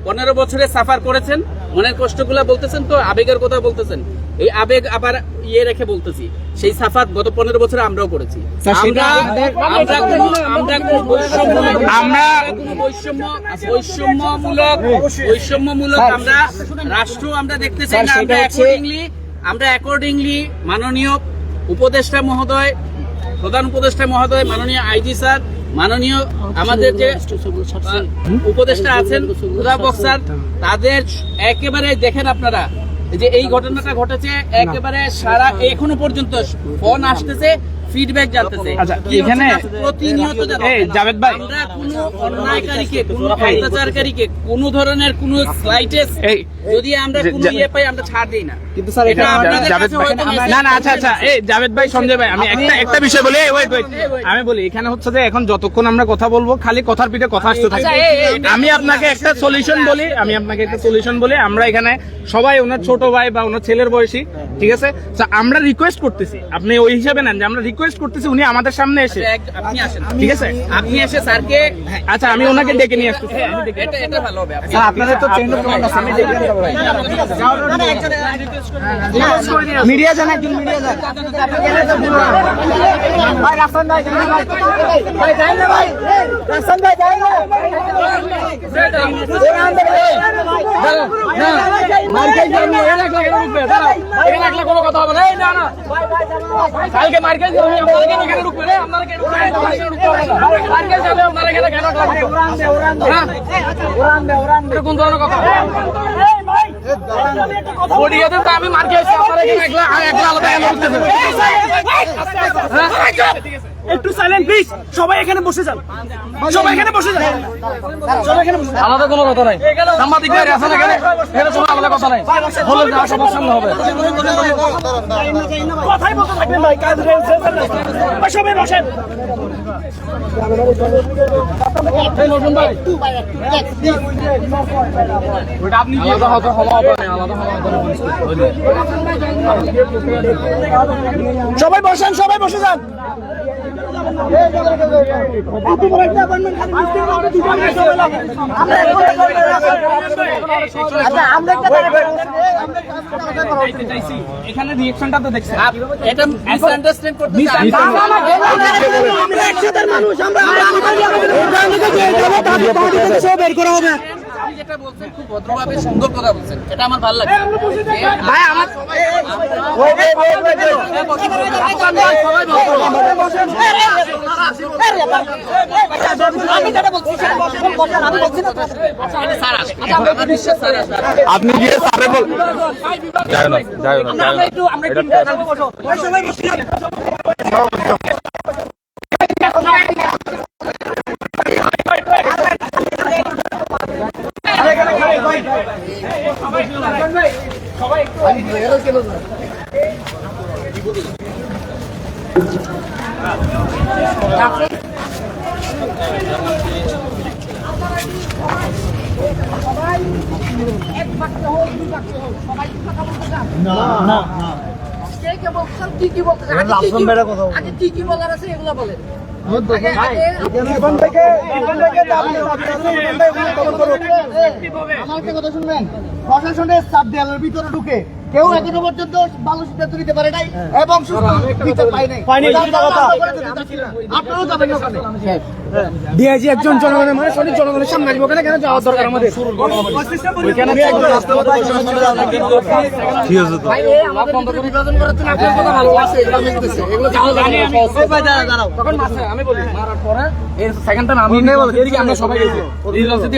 15 বছরে সাফার করেছেন, মনের কষ্টগুলো বলতেছেন, তো আবেগের কথা বলতেছেন, এই আবেগ আবার রেখে বলতেছি, সেই সাফার গত 15 বছরে আমরাও করেছি। বৈষম্যমূলক আমরা রাষ্ট্র আমরা দেখতে চাই না। আমরা অ্যাকর্ডিংলি মাননীয় উপদেষ্টা মহোদয়, প্রধান উপদেষ্টা মহোদয়, মাননীয় আইজি স্যার, মাননীয় আমাদের যে উপদেষ্টা আছেন খুদাবক স্যার, তাদের একেবারে দেখেন আপনারা যে এই ঘটনাটা ঘটেছে, একেবারে সারা এখনো পর্যন্ত ফোন আসতেছে, ফিডব্যাক জানতেছে। আচ্ছা এখানে প্রতিনিয়ত জাভেদ ভাই, আমরা কোনো অন্যায়কারীকে, কোনো অত্যাচারকারীকে কোনো ধরনের কোনো স্লাইটেস্ট যদি আমরা কোনো পাই আমরা ছাড় দেই না। কিন্তু স্যার এটা জাভেদ ভাই না আচ্ছা এই জাভেদ ভাই, সঞ্জয় ভাই, আমি একটা বিষয় বলি, ওয়েট আমি বলি, এখানে হচ্ছে যে এখন যতক্ষণ আমরা কথা বলবো খালি কথার পিঠে কথা আসতে থাকে। আমি আপনাকে একটা সলিউশন বলি, আমরা এখানে সবাই ওনার ছোট ভাই বা ওনার ছেলের বয়সী, ঠিক আছে? আমরা রিকোয়েস্ট করতেছি, আপনি ওই হিসাবে নেন যে আমরা রিকোয়েস্ট করতেছি উনি আমাদের সামনে এসে, আপনি আসেন, ঠিক আছে? আপনি এসে স্যারকে, আচ্ছা আমি ওনাকে ডেকে নিয়ে আসতেছি। এটা ভালো হবে। আপনাদের তো চেঞ্জ আছে, আমি দেখে নেব ভাই। মিডিয়া জানা, একজন মিডিয়া জানা ভাই, রাফসান ভাই ভাই যাই না ভাই, রাফসান ভাই যাই না। কোনো কথা হবে না। এই না না কালকে মার্কেট আপনারা কেন এখানে ঢুকবেন? আপনারা কেন মার্কেট যাবে? আপনারা এখানে কেন কোন ধরনের কথা? ওডিয়াতে তো আমি মার্কেট এসেছি, আপনারা এখানে একলা আলাদা কেন ঢুকতেছেন? একটু সাইলেন্ট প্লিজ, সবাই এখানে বসে যান, সবাই এখানে বসে যান, সবাই এখানে বসে যান। আলাদা কোনো কথা নাই। সাংবাদিক ভাই আছে না এখানে? এখানে কোনো আলাদা কথা নাই। বলে যা সবার সামনে হবে। কথাই বলতে থাকবেন ভাই, কাজ রয়েছে। সবাই বসেন। এই নতুন ভাই ওটা আপনি আলাদা হতে হবে না, আলাদা হবে না। সবাই বসেন, সবাই বসে যান। এখানে রিঅ্যাকশনটা তো দেখছেন। এটা মিসআন্ডারস্ট্যান্ড করতে বের করা হবে। আপনি যেটা বলছেন খুব ভদ্রভাবে সুন্দর কথা বলছেন, এটা আমার ভালো লাগছে। ভাই আমার আপনি গিয়ে স্যারে বল প্রশাসনের চাপ দেয়ালের ভিতরে ঢুকে কেউ এখনো পর্যন্ত ভালো সিদ্ধান্ত নিতে পারে নাই এবং বিচার পায় নাই। আপনারাও যাবেন ওখানে। ডিআইজি একজন জনগণের মানে সঠিক জনগণের সামনে আসবো, ওখানে কেন যাওয়ার দরকার আমাদের? আমি বলি মারার পরে এই সেকেন্ড টাইম আমি এদিকে আমরা সবাই গেছি,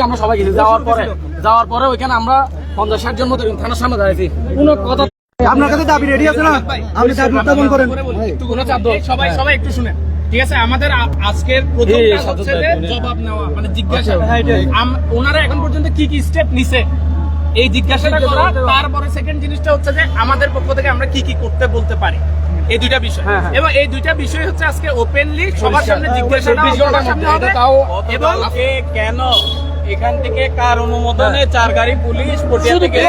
আমরা সবাই গেছি। যাওয়ার পরে ওইখানে আমরা 50-60 জন মতো থানার সামনে দাঁড়াইছি। কোনো কথা আপনার কাছে দাবি রেডি আছে না? আপনি দাবি উত্থাপন করেন। একটু কোনো চাপ দাও, সবাই একটু শুনে। ঠিক আছে, আমাদের আজকের প্রথম কাজ হচ্ছে যে জবাব নেওয়া, মানে জিজ্ঞাসা। ওনারা এখন পর্যন্ত কি কি স্টেপ নিছে এই জিজ্ঞাসাটা করা। তারপরে সেকেন্ড জিনিসটা হচ্ছে যে আমাদের পক্ষ থেকে আমরা কি কি করতে বলতে পারি, এই দুইটা বিষয়। এবং এই দুইটা বিষয় হচ্ছে আজকে ওপেনলি সবার সামনে জিজ্ঞাসাটা হবে। এবং কেন এখান থেকে কার অনুমোদনে 4 গাড়ি পুলিশ পটিয়া থেকে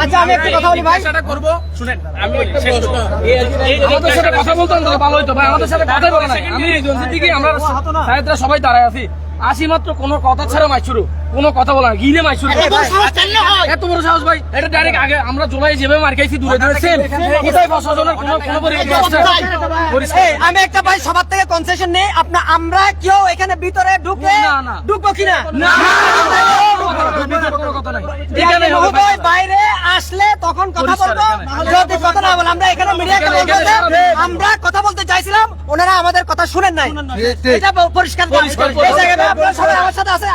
আচ্ছা আমি একটা কথা বলি ভাই, জিজ্ঞাসাটা করব। শুনেন আমি শেষ করব। আমাদের সাথে কথা বলতেন তো ভালো হইতো ভাই, আমাদের সাথে কথা বলে না। আমি এজেন্সি থেকে আমরা সাহেবরা সবাই দাঁড়ায় আছি, আসি মাত্র কোনো কথা ছাড়া মাই শুরু, কোনো কথা বলা না, গিলে মাই শুরু। এত বড় সাহস ভাই, এটা ডাইরেক্ট আগে আমরা জুলাই যেভাবে মার খাইছি দূরে দূরে সেম। কোথায় প্রশাসনের কোনো আমি একটা ভাই সবার থেকে কনসেশন নেই, আমরা কেউ এখানে ভিতরে ঢুকে ঢুকবো কিনা মহোদয় বাইরে আসলে তখন কথা বলবো, যদি কথা না বলে আমরা এখানে মিডিয়াকে বলবো যে আমরা কথা বলতে চাইছিলাম, ওনারা আমাদের কথা শুনেন নাই। এটা পরিষ্কার এই জায়গাটা আপনারা সবাই আমার সাথে আছে,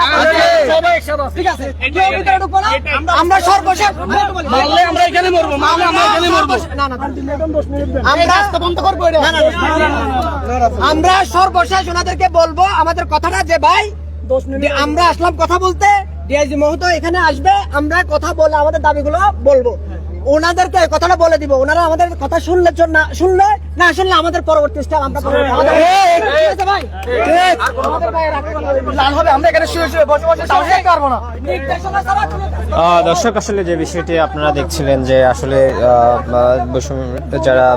সবাই একসাথে আছে। ঠিক আছে? কেউ ভিতরে ঢুকবো না, আমরা সর্বশেষ মারলে আমরা এখানে মরবো, মারলে আমরা এখানে মরবো। আমরা সর্বশেষ ওনাদেরকে বলবো আমাদের কথাটা যে ভাই আমরা আসলাম কথা বলতে, ডিআইজি মহোদয় এখানে আসবে, আমরা কথা বলে আমাদের দাবিগুলো বলবো, ওনাদেরকে কথাটা বলে দিব। ওনারা আমাদের কথা শুনলে না শুনলে আমাদের পরবর্তী স্টেপ আমরা করব। ভাই লাল হবে, আমরা এখানে শুয়ে শুয়ে বসে বসে সাহস করব না। দর্শক আসলে যে বিষয়টি আপনারা দেখছিলেন যে আসলে যারা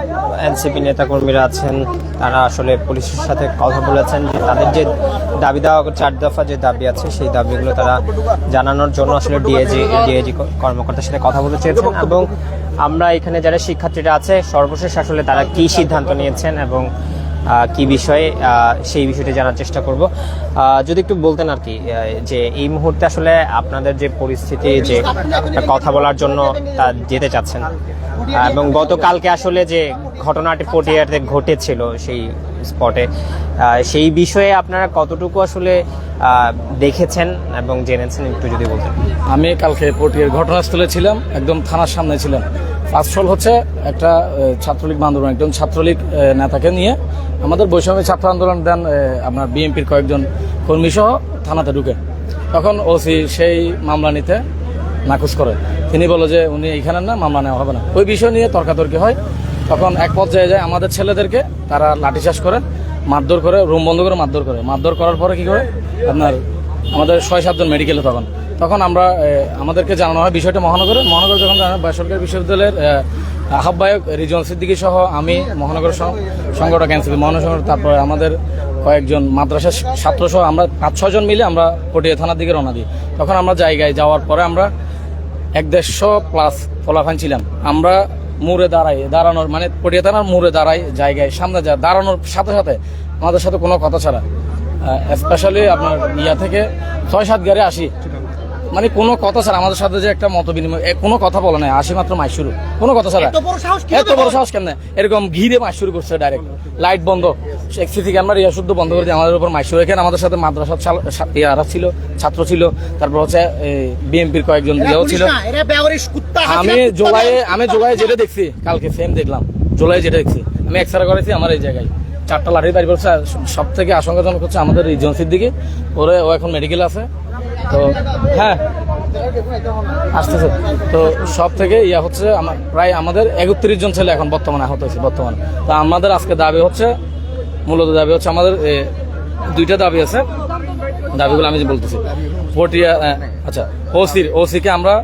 এনসিপি নেতাকর্মীরা আছেন তারা আসলে পুলিশের সাথে কথা বলেছেন যে তাদের যে দাবি দেওয়া 4 দফা যে দাবি আছে সেই দাবিগুলো তারা জানানোর জন্য আসলে ডিআইজি কর্মকর্তার সাথে কথা বলতে চেয়েছেন। এবং আমরা এখানে যারা শিক্ষার্থীরা আছে সর্বশেষ আসলে তারা কি সিদ্ধান্ত নিয়েছেন এবং কি বিষয়ে সেই বিষয়টি জানার চেষ্টা করব। যদি একটু বলতেন আর কি যে এই মুহূর্তে আসলে আপনাদের যে পরিস্থিতি, যে কথা বলার জন্য যেতে চাচ্ছেন, এবং গতকালকে আসলে যে ঘটনাটি পটিয়াতে ঘটেছিল সেই স্পটে, সেই বিষয়ে আপনারা কতটুকু আসলে দেখেছেন এবং জেনেছেন একটু যদি বলতেন। আমি কালকে পটিয়ার ঘটনাস্থলে ছিলাম, একদম থানার সামনে ছিলাম। ফার্স্ট হল হচ্ছে একটা ছাত্রলীগ আন্দোলন, একজন ছাত্রলীগ নেতাকে নিয়ে আমাদের বৈষম্য ছাত্র আন্দোলন দেন আপনার বিএনপির কয়েকজন কর্মী সহ থানাতে ঢুকে, তখন ওসি সেই মামলা নিতে নাকচ করে। তিনি বলে যে উনি এইখানে না, মামলা নেওয়া হবে না। ওই বিষয় নিয়ে তর্কাতর্কি হয়। তখন এক পর্যায়ে যায় আমাদের ছেলেদেরকে তারা লাঠিচার্জ করে, মারধর করে, রুম বন্ধ করে মারধর করে। মারধর করার পরে কি করে আপনার আমাদের 6-7 জন মেডিকেলে তখন আমরা আমাদেরকে জানানো হয় বিষয়টা মহানগর যখন বেসরকারি বিশ্ববিদ্যালয়ের আহ্বায়ক রিজওয়ান সিদ্দিকী সহ আমি, মহানগর সংগঠক এনসিপি মহানগর, তারপরে আমাদের কয়েকজন মাদ্রাসার ছাত্র সহ আমরা 5-6 জন মিলে আমরা পটিয়া থানার দিকে রওনা দিই। তখন আমরা জায়গায় যাওয়ার পরে আমরা 150+ ফলাফান ছিলাম। আমরা মোড়ে দাঁড়ানোর মানে পটিয়া থানার মোড়ে জায়গায় সামনে দাঁড়ানোর সাথে সাথে আমাদের সাথে কোনো কথা ছাড়া, স্পেশালি আপনার থেকে 6-7 গাড়ি আসি, মানে কোনো কথা ছাড়া আমাদের সাথে যে একটা মত বিনিময়, কোনো কথা বলে নাই, আসি মাত্র মাইক শুরু, কোনো কথা ছাড়া। এত বড় সাহস কেন এরকম ঘিরে মাইক শুরু করছে ডাইরেক্ট, লাইট বন্ধ, সিসি ক্যামেরা শুদ্ধ বন্ধ করে দিয়ে আমাদের উপর মাইক শুরু। এখানে আমাদের সাথে মাদ্রাসার ছিল, ছাত্র ছিল, তারপর হচ্ছে বিএনপির কয়েকজন দিয়েও ছিল। আমি জোলাইয়ে যেটা দেখছি, কালকে সেম দেখলাম, জোলাইয়ে যেটা দেখছি আমি এক্সরে করেছি আমার এই জায়গায় 4টা লাঠির বাড়ি করছে। সব থেকে আশঙ্কাজনক হচ্ছে আমাদের রিজওয়ান সিদ্দিকী, ও এখন মেডিকেল আছে। তো হ্যাঁ আসতেছে। তো সব থেকে হচ্ছে প্রায় আমাদের 31 জন ছেলে এখন বর্তমানে আহত হয়েছে বর্তমানে। তা আমাদের আজকে মূলত দাবি হচ্ছে আমাদের 2টা দাবি আছে। দাবিগুলো আমি যে বলতেছি, পটিয়া আচ্ছা ওসিকে আমরা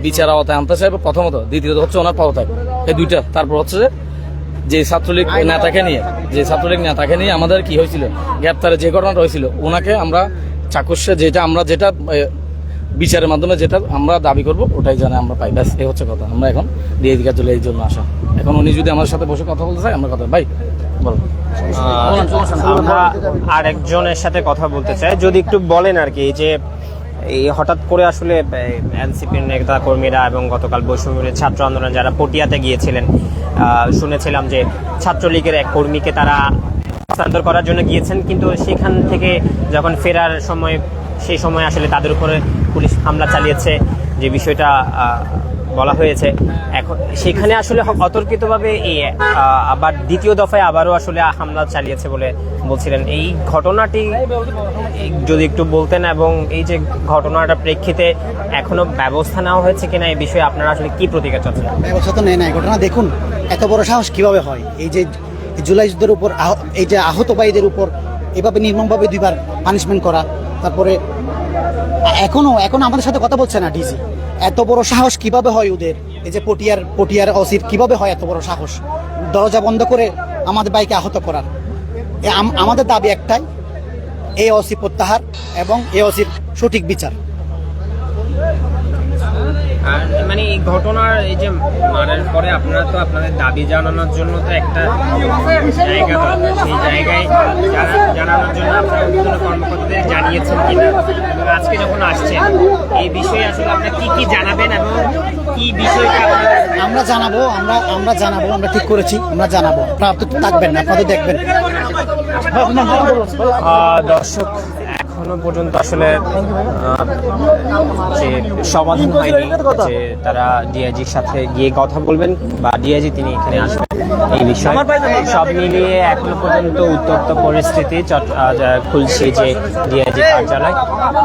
বিচার আওতায় আনতে চাই প্রথমত, দ্বিতীয়ত হচ্ছে ওনার পদত্যাগ, এই 2টা। তারপর হচ্ছে যে ছাত্রলীগ নেতাকে নিয়ে আমাদের কি হয়েছিল, গ্রেপ্তারে যে ঘটনাটা হয়েছিল, ওনাকে আমরা চাকস্যে যেটা বিচারের মাধ্যমে যেটা আমরা দাবি করব ওটাই জানে আমরা পাই, ব্যাস এই হচ্ছে কথা। আমরা এখন ডিআইজি কার্যালয়ে এই জন্য আসা। এখন উনি যদি আমার সাথে বসে কথা বলতে চাই, আমরা কথা ভাই বলো। আমরা আরেকজনের সাথে কথা বলতে চাই, যদি একটু বলেন আর কি যে এই হঠাৎ করে আসলে এনসিপির নেতা কর্মীরা এবং গতকাল বৈষম্যবিরোধী ছাত্র আন্দোলন যারা পটিয়াতে গিয়েছিলেন, শুনেছিলাম যে ছাত্রলীগের এক কর্মীকে তারা হস্তান্তর করার জন্য গিয়েছেন, কিন্তু সেখান থেকে যখন ফেরার সময়, সেই সময় আসলে তাদের উপরে পুলিশ হামলা চালিয়েছে, যে বিষয়টা বলা হয়েছে। এখন সেখানে আসলে অতর্কিতভাবে আবার দ্বিতীয় দফায় আবারও আসলে হামলা চালিয়েছে বলে বলছিলেন। এই ঘটনাটি যদি একটু বলতেন, এবং এই যে ঘটনাটার প্রেক্ষিতে এখনো ব্যবস্থা নেওয়া হয়েছে কিনা, এই বিষয়ে আপনারা আসলে কি প্রতিক্রিয়া চাচ্ছেন? ব্যবস্থা তো নেয় নাই। ঘটনা দেখুন, এত বড় সাহস কিভাবে হয়? এই যে জুলাই যুদ্ধের উপর এই যে আহত ভাইদের উপর এভাবে নির্মমভাবে 2বার পানিশমেন্ট করা, তারপরে এখনো আমাদের সাথে কথা বলছে না ডিসি। এত বড় সাহস কিভাবে হয় ওদের? এই যে পটিয়ার অসির কিভাবে হয় এত বড় সাহস, দরজা বন্ধ করে আমাদের ভাইকে আহত করার? আমাদের দাবি একটাই, এই অসি প্রত্যাহার এবং এই অসির সঠিক বিচার। মানে এই ঘটনার এই যে মারার পরে আপনারা তো আপনাদের দাবি জানানোর জন্য তো একটা জায়গা দরকার, সেই জায়গায় জানানোর জন্য আপনারা বিভিন্ন কর্মকর্তাদের জানিয়েছেন কিনা, এবং আজকে যখন আসছেন এই বিষয়ে আসলে আপনারা কি জানাবেন এবং কি বিষয়টা আমরা জানাবো, আমরা ঠিক করেছি, আমরা জানাবো। আপনারা তো থাকবেন না, আপনাদের দেখবেন। দর্শক, এখনো পর্যন্ত আসলে যে সমাধান হয়নি যে তারা ডিআইজির সাথে গিয়ে কথা বলবেন বা ডিআইজি তিনি এখানে আসবেন, এই বিষয়ে সব মিলিয়ে এখনো পর্যন্ত উত্তপ্ত পরিস্থিতি খুলছে যে ডিআইজি কার্যালয়।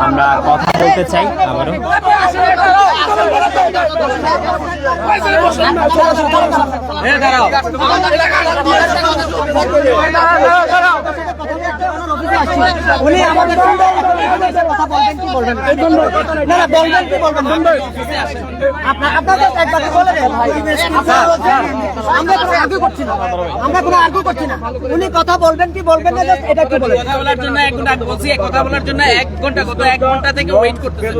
আমরা কথা বলতে চাই আবারও। উনি আমাদের কথা বলবেন কি বলবেন না, বলবেন কি বলবেন আপনাদের একবারে বলে দেন ভাই। আমরা কোনো আর্গু করছি না, উনি কথা বলবেন কি বলবেন না, এটা কি বলেন? কথা বলার জন্য 1 ঘন্টা বলছি, কথা বলার জন্য 1 ঘন্টা, গত 1 ঘন্টা থেকে ওয়েট করতেছেন।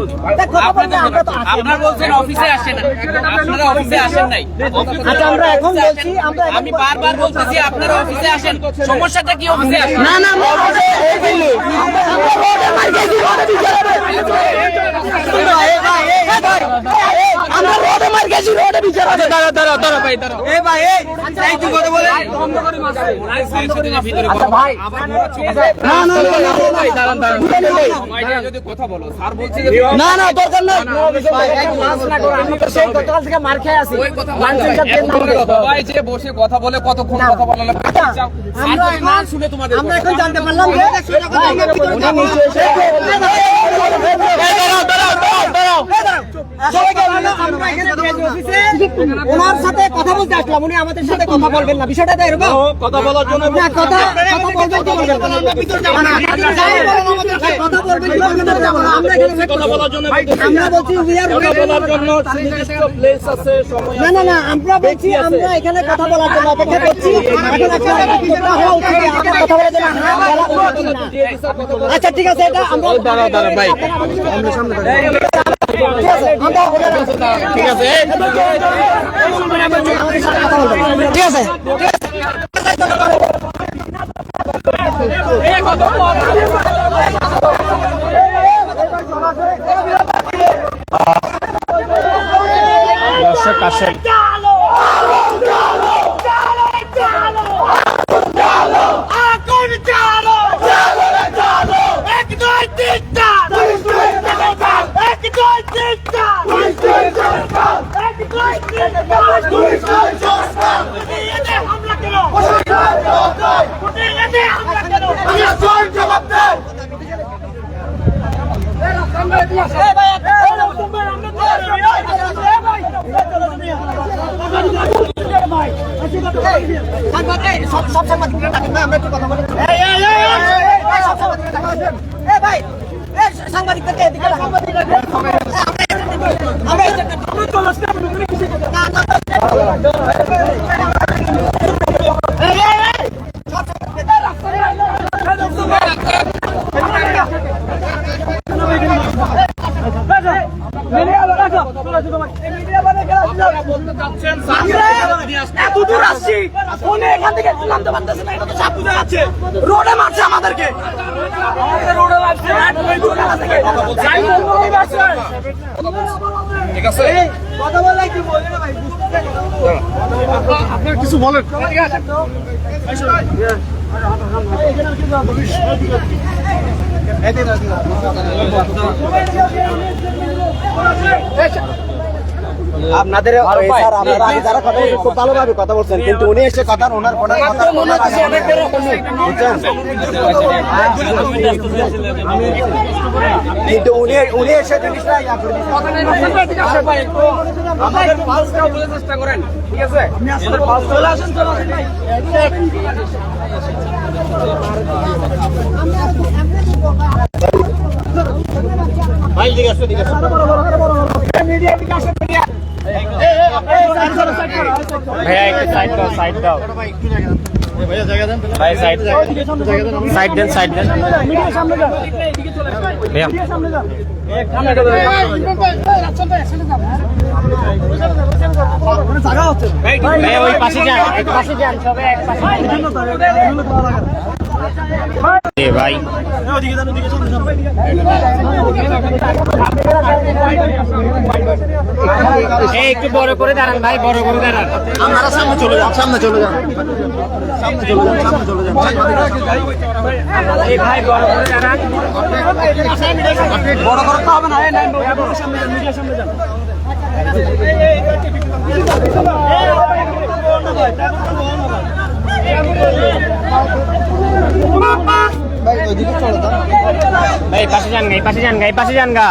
আপনারা বলছেন অফিসে আসেন না, আপনারা অফিসে আসেন নাই। আচ্ছা আমরা এখন বলছি আমি বারবার বলতেছি আপনারা অফিসে আসেন, সমস্যাটা কি অফিসে আসেন? না না আমরা রোডে মার গেছি, রোডে বিচার আছে। দাঁড়া ভাই, দাঁড়া। এই তুই কথা বলে আচ্ছা ভাই, না না ভাই, দাঁড়ান। ভাইয়া যদি কথা বলো, স্যার বলছে যে না না দরকার নাই ভাই, এক মাস না করে আমি তো সেই গতকাল থেকে মার খেয়ে আছি। ওই কথা সবাই যে বসে কথা বলে কতক্ষণ কথা বলা লাগে। আমরা না শুনে তোমাদের আমরা এখন জানতে পারলাম যে উনি নিচে এসে ওনার সাথে কথা বলতে আসলাম, উনি আমাদের সাথে কথা বলবেন না, বিষয়টা তো এরকম। কথা বলার জন্য না, কথা বলবেন কি বলবেন না? কথা বলবেন কি বলবেন না? আমরা এখানে কথা বলার জন্য আমরা বলছি we are কথা বলার জন্য নির্দিষ্ট প্লেস আছে, সময় না না না আমরা বলছি আমরা এখানে কথা বলার জন্য অপেক্ষা করছি। এখন আপনারা কথা হওয়া উচিত, আগে কথা বলার জন্য না বলা উচিত না। আচ্ছা ঠিক আছে, এটা আমরা দাঁড়া ভাই, আমরা সামনে ঠিক আছে, আমরা ঠিক আছে। ঠিক আছে দর্শক আসেন, সব সাংবাদিকরা ডাকেন না, আমরা একটু কথা বলি। সব সাংবাদিকরা ডাকেন। ভাই সাংবাদিকদেরকে এদিকে ডাকেন। রোডে মারছে আমাদেরকে, ঠিক আছে, কথা বললে কি বলবে না ভাই, আপনার কিছু বলেন। আপনাদের স্যার আপনারা আগে যারা কথা বলছেন খুব ভালোভাবে কথা বলছেন, কিন্তু উনি এসে কথা ওনার কথা কিন্তু উনি এসে জিনিসটা আমাদের পালসটাও বলে চেষ্টা করেন, ঠিক আছে? চলে আসেন ভাই। ভাই ঠিক আছে, ঠিক আছে। ভাইয়া একটু সাইড দাও, সাইড দাও ভাইয়া জায়গা দেন। ভাই, সাইড সাইড দেন, সাইড দেন মিডিয়ার সামনে যান, ভাইয়া। মিডিয়ার সামনে যান। জায়গা হচ্ছে ভাইয়া ওই পাশে যান, এক পাশে যান, সবাই এক পাশে ভাই। ওদিকে যান, ওদিকে সামনে যান। এই একটু বড় করে দাঁড়ান ভাই, বড় করে দাঁড়ান। আপনারা সামনে চলে যান, সামনে চলে যান, সামনে চলে যান, সামনে চলে যান। এই ভাই বড় করে দাঁড়ান। বড় করতে হবে না, সামনে যান, মিডিয়ার সামনে যান। ভাই ওইদিকে চলে যান। ভাই পাশে যান গা, এই পাশে যান গা, এই পাশে যান গা।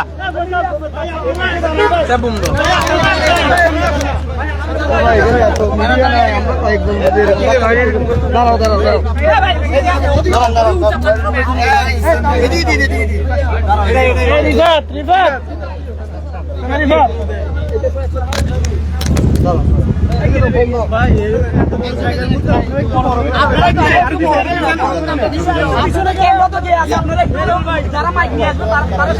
ভাই এখানে এত মিডিয়া নাই, আমরা কয়েকজন দাঁড়াও দাঁড়াও দাঁড়াও রিফাত রিফাত রিফাত যারা মাইক নিয়ে আসবে তারা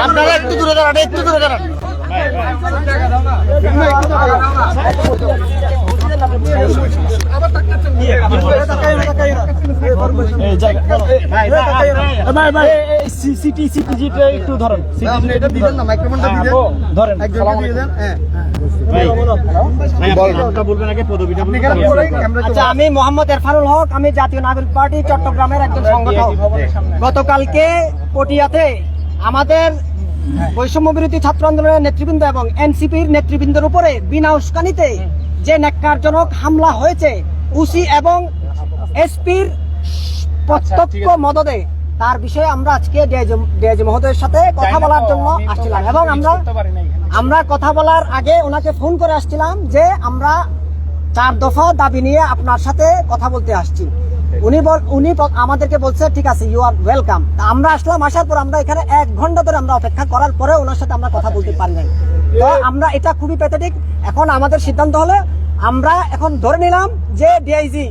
আপনারা একটু দূরে দাঁড়ান, একটু দূরে দাঁড়ান। একটু ধরেন, ধরেন। আচ্ছা, আমি মোহাম্মদ এরফানুল হক, আমি জাতীয় নাগরিক পার্টি চট্টগ্রামের একজন সংগঠক। গতকালকে পটিয়াতে আমাদের বৈষম্য বিরোধী ছাত্র আন্দোলনের নেতৃবৃন্দ এবং এনসিপির নেতৃবৃন্দের উপরে বিনা উস্কানিতে যে ন্যাক্কারজনক হামলা হয়েছে, উসি এবং এসপির প্রত্যক্ষ মদদে, তার বিষয়ে আমরা আজকে ডিআইজি মহোদয়ের সাথে কথা বলার জন্য আসছিলাম এবং আমরা কথা বলার আগে ওনাকে ফোন করে আসছিলাম যে আমরা 4 দফা দাবি নিয়ে আপনার সাথে কথা বলতে আসছি। উনি আমাদেরকে বলছে ঠিক আছে, ইউ আর ওয়েলকাম। আমরা আসলাম, আসার পর আমরা এখানে 1 ঘন্টা ধরে আমরা অপেক্ষা করার পরে ওনার সাথে আমরা কথা বলতে পারি নাই। তো আমরা এটা খুবই প্যাথেটিক। এখন আমাদের সিদ্ধান্ত হলো, আমরা এখন ধরে নিলাম যে ডিআইজি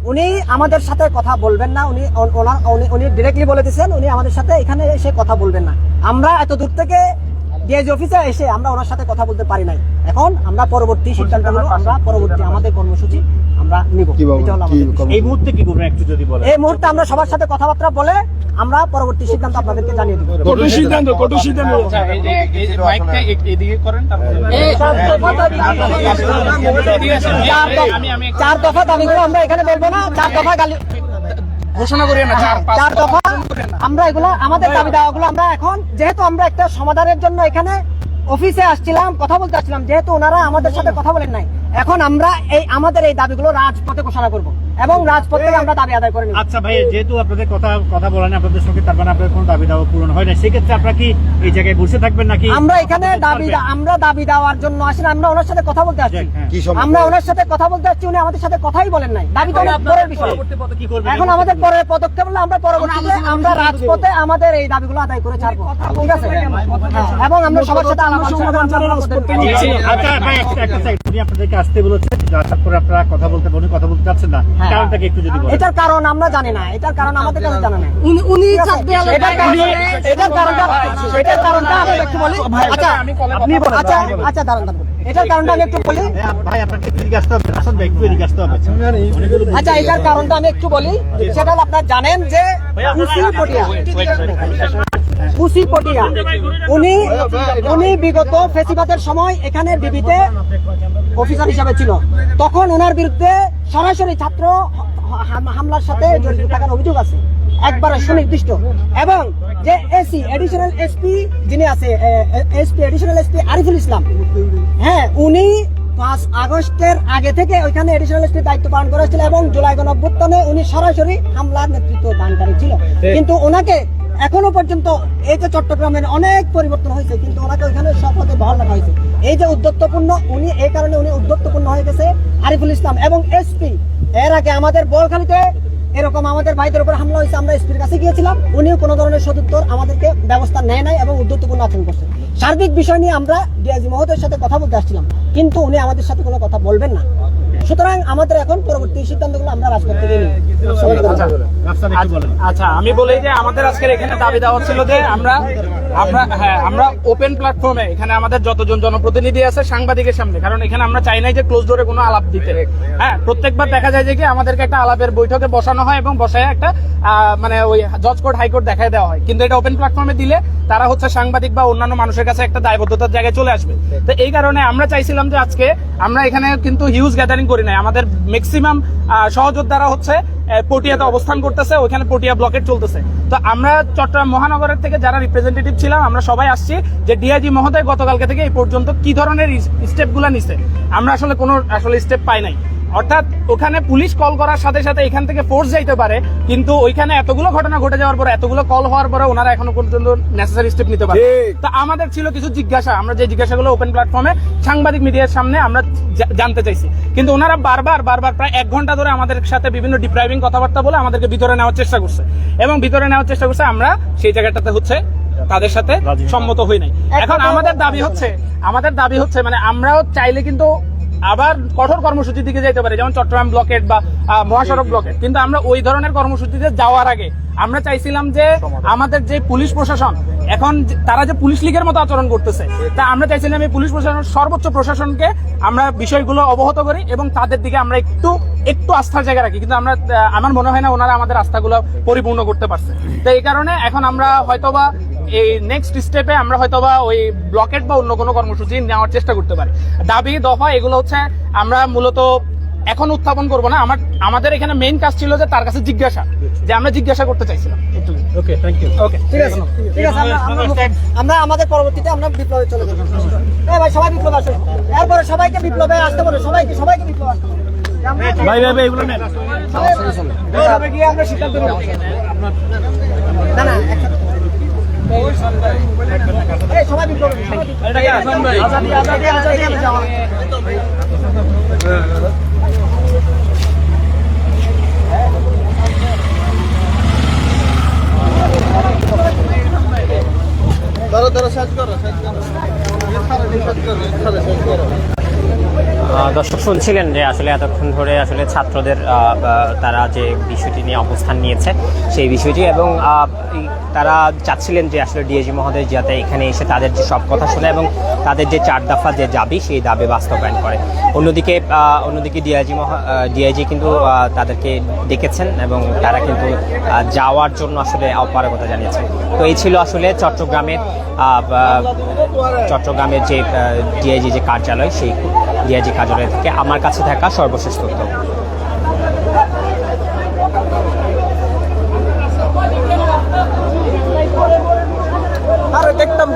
উনি আমাদের সাথে কথা বলবেন না। উনি ডিরেক্টলি বলে দিয়েছেন উনি আমাদের সাথে এখানে এসে কথা বলবেন না। আমরা এত দূর থেকে ডিআইজি অফিসে এসে আমরা ওনার সাথে কথা বলতে পারি নাই। এখন আমরা পরবর্তী সিদ্ধান্তগুলো আমরা পরবর্তী আমাদের কর্মসূচি আমরা নিব। এটা হলো আমাদের বিষয়। এই মুহূর্তে কি করবেন একটু যদি বলেন। এই মুহূর্তে আমরা সবার সাথে কথাবার্তা বলে আমরা পরবর্তী সিদ্ধান্ত আপনাদেরকে জানিয়ে দেব। কঠোর সিদ্ধান্ত। মাইকটা এদিকে করেন, চার দফা দাবিগুলো আমরা এখানে বলবো না, 4 দফা ঘোষণা করি না, 4 দফা আমরা এগুলো আমাদের দাবি দাওয়াগুলো আমরা এখন, যেহেতু আমরা একটা সমাধানের জন্য এখানে অফিসে আসছিলাম, কথা বলতে আসছিলাম, যেহেতু ওনারা আমাদের সাথে কথা বলেন নাই, এখন আমরা আমাদের এই দাবিগুলো রাজপথে ঘোষণা করব এবং রাজপথ থেকে আমরা দাবি আদায় করে নিব। আচ্ছা ভাই, যেহেতু আপনাদের কথা বলেন আপনাদের সঙ্গে, তার মানে আপনাদের কোনো দাবি দাওয়া পূরণ হয় না, সেক্ষেত্রে আপনারা কি এই জায়গায় বসে থাকবেন নাকি? আমরা এখানে আমরা দাবি দেওয়ার জন্য আসি না, আমরা ওনার সাথে কথা বলতে আসছি। আমরা ওনার সাথে কথা বলতে আসছি, উনি আমাদের সাথে কথাই বলেন নাই। দাবি তো অনেক পরের বিষয়। এখন আমাদের পরের পদক্ষেপ হলো আমরা পরবর্তীতে আমরা রাজপথে আমাদের এই দাবিগুলো আদায় করে ছাড়বো, ঠিক আছে? এবং আমরা সবার সাথে আচ্ছা ভাই, একটা সেকেন্ড, উনি আপনাদেরকে আসতে বলেছে, আসার পরে আপনারা কথা বলতে চাচ্ছেন না, কারণটা কি একটু যদি বলেন? এটার কারণ আমরা জানি না, এটার কারণ আমাদের কাছে জানা নাই। এটার কারণটা আমি একটু বলি। আচ্ছা আপনি বলেন। আচ্ছা দাঁড়ান, এটার কারণটা আমি একটু বলি। ভাই আপনাকে এদিকে আসতে হবে, আসুন ভাই, একটু এদিকে আসতে হবে। আচ্ছা, এটার কারণটা আমি একটু বলি। সেটা আপনারা জানেন যে উসি পটিয়া উনি বিগত ফেসিবাদের সময় এখানে ডিবিতে অফিসার হিসাবে ছিল। তখন ওনার বিরুদ্ধে সরাসরি ছাত্র হামলার সাথে জড়িত থাকার অভিযোগ আছে, একবারে সুনির্দিষ্ট। এবং যে এসি এডিশনাল এসপি যিনি আছে, এডিশনাল এসপি আরিফুল ইসলাম, হ্যাঁ, উনি 5 আগস্টের আগে থেকে ওইখানে এডিশনাল এসপি দায়িত্ব পালন করেছিল এবং জুলাই গণঅভ্যুত্থানে উনি সরাসরি হামলার নেতৃত্ব দানকারী ছিল। কিন্তু ওনাকে এখনো পর্যন্ত, এই যে চট্টগ্রামের অনেক পরিবর্তন হয়েছে, কিন্তু ওনাকে ওইখানে শপথে বহাল রাখা হয়েছে। এই যে উদ্যোক্তপূর্ণ, উনি এই কারণে উনি উদ্যোক্তপূর্ণ হয়ে গেছে আরিফুল ইসলাম এবং এসপি। এর আগে আমাদের বলখালীতে এরকম আমাদের ভাইদের উপর হামলা হয়েছে, আমরা এসপির কাছে গিয়েছিলাম, উনিও কোনো ধরনের সদুত্তর আমাদেরকে ব্যবস্থা নেয় নাই এবং উদ্যোক্তপূর্ণ আচরণ করছে। সার্বিক বিষয় নিয়ে আমরা ডিআইজি মহোদয়ের সাথে কথা বলতে আসছিলাম, কিন্তু উনি আমাদের সাথে কোনো কথা বলবেন না। সুতরাং আমাদের এখন পরবর্তী সিদ্ধান্তগুলো আমরা রাজপথ থেকে নিই। আচ্ছা, আমি বলি যে আমাদের আজকের এখানে দাবি দেওয়া ছিল যে আমরা ওপেন প্ল্যাটফর্মে এখানে আমাদের যতজন জনপ্রতিনিধি আছে সাংবাদিকের সামনে, কারণ এখানে আমরা চাই নাই যে ক্লোজ ডোরে কোনো আলাপ দিতে। হ্যাঁ, প্রত্যেকবার দেখা যায় যে কি আমাদেরকে একটা আলাপের বৈঠকে বসানো হয় এবং বসায় একটা মানে ওই জজ কোর্ট হাইকোর্ট দেখায় দেওয়া হয়, কিন্তু এটা ওপেন প্ল্যাটফর্মে দিলে তারা হচ্ছে সাংবাদিক বা অন্যান্য মানুষের কাছে একটা দায়বদ্ধতার জায়গায় চলে আসবে। তো এই কারণে আমরা চাইছিলাম যে আজকে আমরা এখানে কিন্তু হিউজ গ্যাদারিং করি নাই, আমাদের ম্যাক্সিমাম সহযোদ্ধারা হচ্ছে পটিয়াতে অবস্থান করতেছে, ওইখানে পটিয়া ব্লকেট চলতেছে। তো আমরা চট্টগ্রাম মহানগরের থেকে যারা রিপ্রেজেন্টেটিভ ছিলাম, আমরা সবাই আসছি যে ডিআইজি মহোদয় গতকালকে থেকে এই পর্যন্ত কি ধরনের স্টেপগুলো নিছে, আমরা আসলে কোনো স্টেপ পাই নাই। অর্থাৎ ওখানে পুলিশ কল করার সাথে সাথে এখান থেকে ফোর্স যাইতে পারে, কিন্তু ওইখানে এতগুলো ঘটনা ঘটে যাওয়ার পরে, এতগুলো কল হওয়ার পরে ওনারা এখনো পর্যন্ত নেসেসারি স্টেপ নিতে পারে। তা আমাদের ছিল কিছু জিজ্ঞাসা, আমরা যে জিজ্ঞাসাগুলো ওপেন প্ল্যাটফর্মে সাংবাদিক মিডিয়ার সামনে আমরা জানতে চাইছি, কিন্তু ওনারা বারবার প্রায় 1 ঘন্টা ধরে আমাদের সাথে বিভিন্ন ডিপ্রাইভিং কথাবার্তা বলে আমাদেরকে ভিতরে নেওয়ার চেষ্টা করছে এবং ভিতরে নেওয়ার চেষ্টা করছে। আমরা সেই জায়গাটাতে হচ্ছে তাদের সাথে সম্মত হই নাই। এখন আমাদের দাবি হচ্ছে মানে আমরাও চাইলে কিন্তু আবার কঠোর কর্মসূচির দিকে যেতে পারি, যেমন চট্টগ্রাম ব্লকেট বা মহাসড়ক ব্লকেট। কিন্তু আমরা ওই ধরনের কর্মসূচিতে যাওয়ার আগে আমরা চাইছিলাম যে আমাদের যে পুলিশ প্রশাসন এখন তারা যে পুলিশ লীগের মতো আচরণ করতেছে, তা আমরা চাইছিলাম এই পুলিশ প্রশাসন সর্বোচ্চ প্রশাসনকে আমরা বিষয়গুলো অবগত করি এবং তাদের দিকে আমরা একটু আস্থার জায়গা রাখি। কিন্তু আমরা আমার মনে হয় না ওনারা আমাদের আস্থাগুলো পরিপূর্ণ করতে পারছে। তো এই কারণে এখন আমরা হয়তোবা এই নেক্সট স্টেপে আমরা হয়তোবা ওই ব্লকেট বা অন্য কোনো কর্মসূচি নেওয়ার চেষ্টা করতে পারি। দাবি দফা এগুলো হচ্ছে আমরা মূলত এখন উত্থাপন করব না। আমাদের এখানে মেইন কাজ ছিল যে তার কাছে জিজ্ঞাসা, যে আমরা জিজ্ঞাসা করতে চাইছিলাম। ওকে, থ্যাংক ইউ। ওকে, ঠিক আছে, ঠিক আছে, আমরা আমাদের পরবর্তীতে আমরা বিপ্লবে চলে যাবো। ভাই সবাই বিপ্লব আসুন, এরপরে সবাইকে বিপ্লবে আসতে বলো, সবাইকে বিপ্লব আসতে বলো। ভাই এগুলো নেন। সবাই গিয়ে আমরা সিদ্ধান্ত নেব। না না, একসাথে। এই সবাই বিপ্লব, আজাদি যাওয়া। দর্শক শুনছিলেন যে আসলে এতক্ষণ ধরে আসলে ছাত্রদের তারা যে বিষয়টি নিয়ে অবস্থান নিয়েছে সেই বিষয়টি, এবং তারা চাচ্ছিলেন যে আসলে ডিআইজি মহোদয় যাতে এখানে এসে তাদের যে সব কথা শোনে এবং তাদের যে 4 দফা যে দাবি সেই দাবি বাস্তবায়ন করে। অন্যদিকে ডিআইজি কিন্তু তাদেরকে ডেকেছেন এবং তারা কিন্তু যাওয়ার জন্য আসলে অপারগতা জানিয়েছেন। তো এই ছিল আসলে চট্টগ্রামের যে ডিআইজি যে কার্যালয়, সেই ডিআইজি কার্যালয় থেকে আমার কাছে থাকা সর্বশেষ তথ্য। দেখতাম